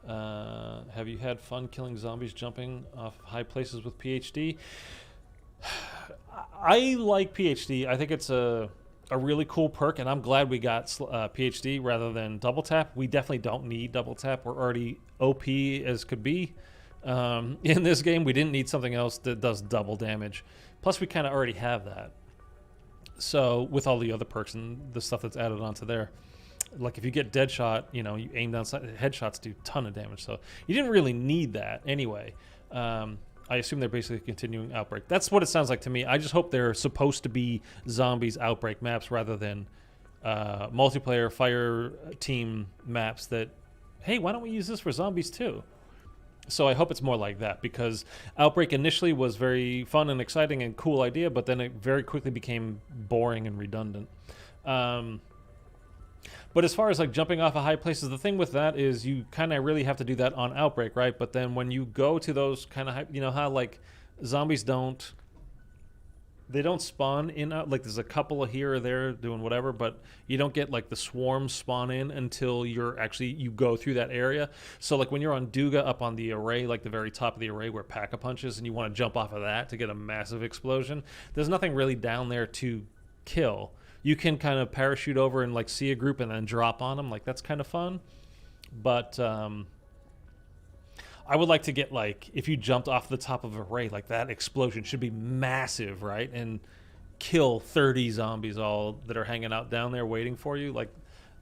Have you had fun killing zombies jumping off high places with PhD? I like PhD. I think it's a really cool perk, and I'm glad we got PhD rather than double tap. We definitely don't need double tap. We're already OP as could be in this game. We didn't need something else that does double damage. Plus, we kind of already have that. So with all the other perks and the stuff that's added onto there, like if you get Deadshot, you know, you aim down, headshots do a ton of damage. So you didn't really need that anyway. I assume they're basically continuing Outbreak. That's what it sounds like to me. I just hope they're supposed to be zombies Outbreak maps rather than multiplayer fire team maps that, hey, why don't we use this for zombies too? So I hope it's more like that, because Outbreak initially was very fun and exciting and cool idea, but then it very quickly became boring and redundant. But as far as like jumping off of high places, the thing with that is you kind of really have to do that on Outbreak, right? But then when you go to those kind of, you know how like zombies don't spawn in, like there's a couple of here or there doing whatever, but you don't get like the swarms spawn in until you go through that area. So like when you're on Duga up on the array, like the very top of the array where Pack-a-Punch is, and you want to jump off of that to get a massive explosion, there's nothing really down there to kill. You can kind of parachute over and like see a group and then drop on them. Like that's kind of fun. But I would like to get like, if you jumped off the top of a array, like that explosion should be massive, right? And kill 30 zombies all that are hanging out down there waiting for you. Like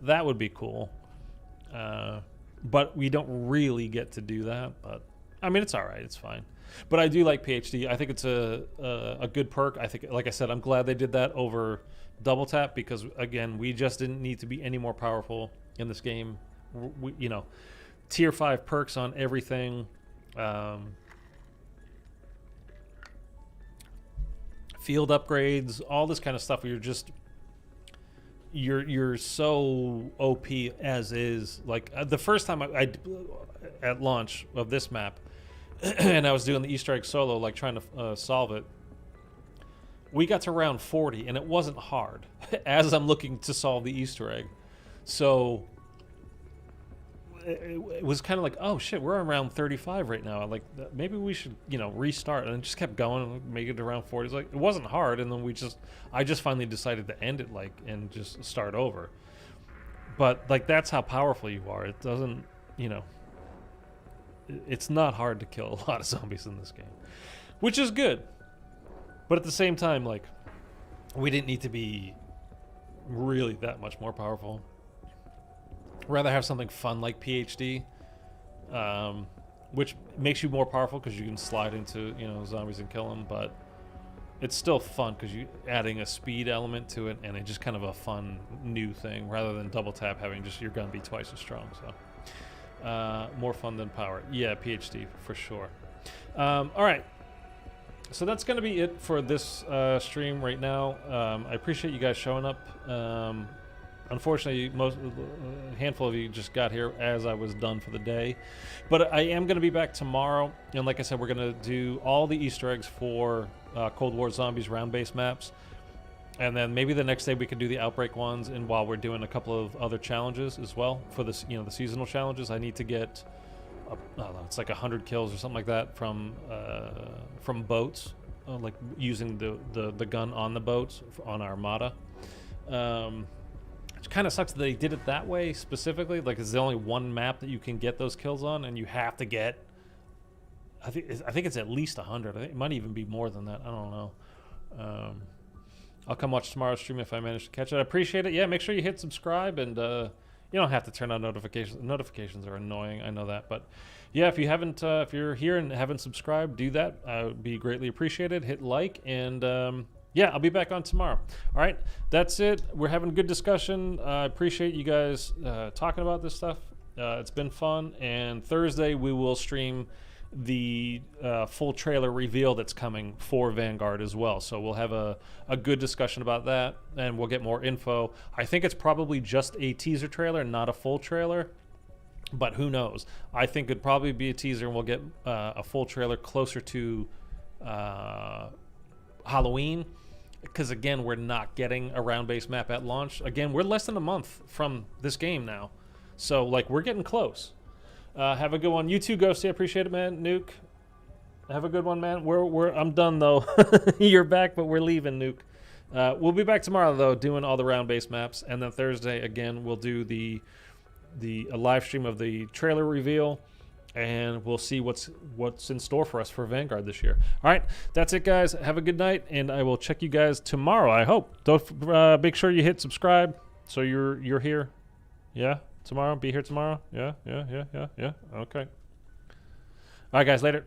that would be cool. But we don't really get to do that. But I mean, it's all right. It's fine. But I do like PhD. I think it's a good perk. I think, like I said, I'm glad they did that over double tap, because again, we just didn't need to be any more powerful in this game. You know, tier 5 perks on everything, field upgrades, all this kind of stuff where you're so OP as is. Like the first time I at launch of this map and I was doing the Easter egg solo, like trying to solve it, we got to round 40, and it wasn't hard as I'm looking to solve the Easter egg. So it was kind of like, oh shit, we're on round 35 right now. Like maybe we should, you know, restart. And it just kept going and make it to round 40. It's like, it wasn't hard, and then I just finally decided to end it, like, and just start over. But like that's how powerful you are. It doesn't, you know, it's not hard to kill a lot of zombies in this game, which is good. But at the same time, like, we didn't need to be really that much more powerful. Rather have something fun like PhD, which makes you more powerful because you can slide into, you know, zombies and kill them. But it's still fun because you're adding a speed element to it, and it's just kind of a fun new thing rather than double tap having just your gun be twice as strong. So more fun than power. Yeah, PhD for sure. All right. So that's going to be it for this stream right now. I appreciate you guys showing up. Unfortunately, a handful of you just got here as I was done for the day. But I am going to be back tomorrow. And like I said, we're going to do all the Easter eggs for Cold War Zombies round-based maps. And then maybe the next day we could do the outbreak ones, and while we're doing a couple of other challenges as well for this, the seasonal challenges, I need to get, I don't know, it's like 100 kills or something like that from boats, like using the gun on the boats on Armada. It kind of sucks that they did it that way specifically. Like, it's the only one map that you can get those kills on, and you have to get. I think it's at least 100. I think it might even be more than that. I don't know. I'll come watch tomorrow's stream if I manage to catch it. I appreciate it. Yeah, make sure you hit subscribe, and you don't have to turn on notifications. Notifications are annoying, I know that, but yeah, if you haven't, if you're here and haven't subscribed, do that. Would be greatly appreciated. Hit like, and yeah, I'll be back on tomorrow. All right, that's it. We're having a good discussion. I appreciate you guys talking about this stuff. It's been fun, and Thursday we will stream the full trailer reveal that's coming for Vanguard as well. So we'll have a good discussion about that, and we'll get more info. I think it's probably just a teaser trailer, not a full trailer, but who knows? I think it'd probably be a teaser, and we'll get a full trailer closer to Halloween, because again, we're not getting a round-based map at launch. Again, we're less than a month from this game now, so like we're getting close. Have a good one. You too, Ghosty. I appreciate it, man. Nuke. Have a good one, man. I'm done, though. You're back, but we're leaving, Nuke. We'll be back tomorrow, though, doing all the round-based maps. And then Thursday, again, we'll do a live stream of the trailer reveal. And we'll see what's in store for us for Vanguard this year. All right. That's it, guys. Have a good night. And I will check you guys tomorrow, I hope. Don't make sure you hit subscribe so you're here. Yeah? Tomorrow? Be here tomorrow? Yeah? Okay. All right, guys. Later.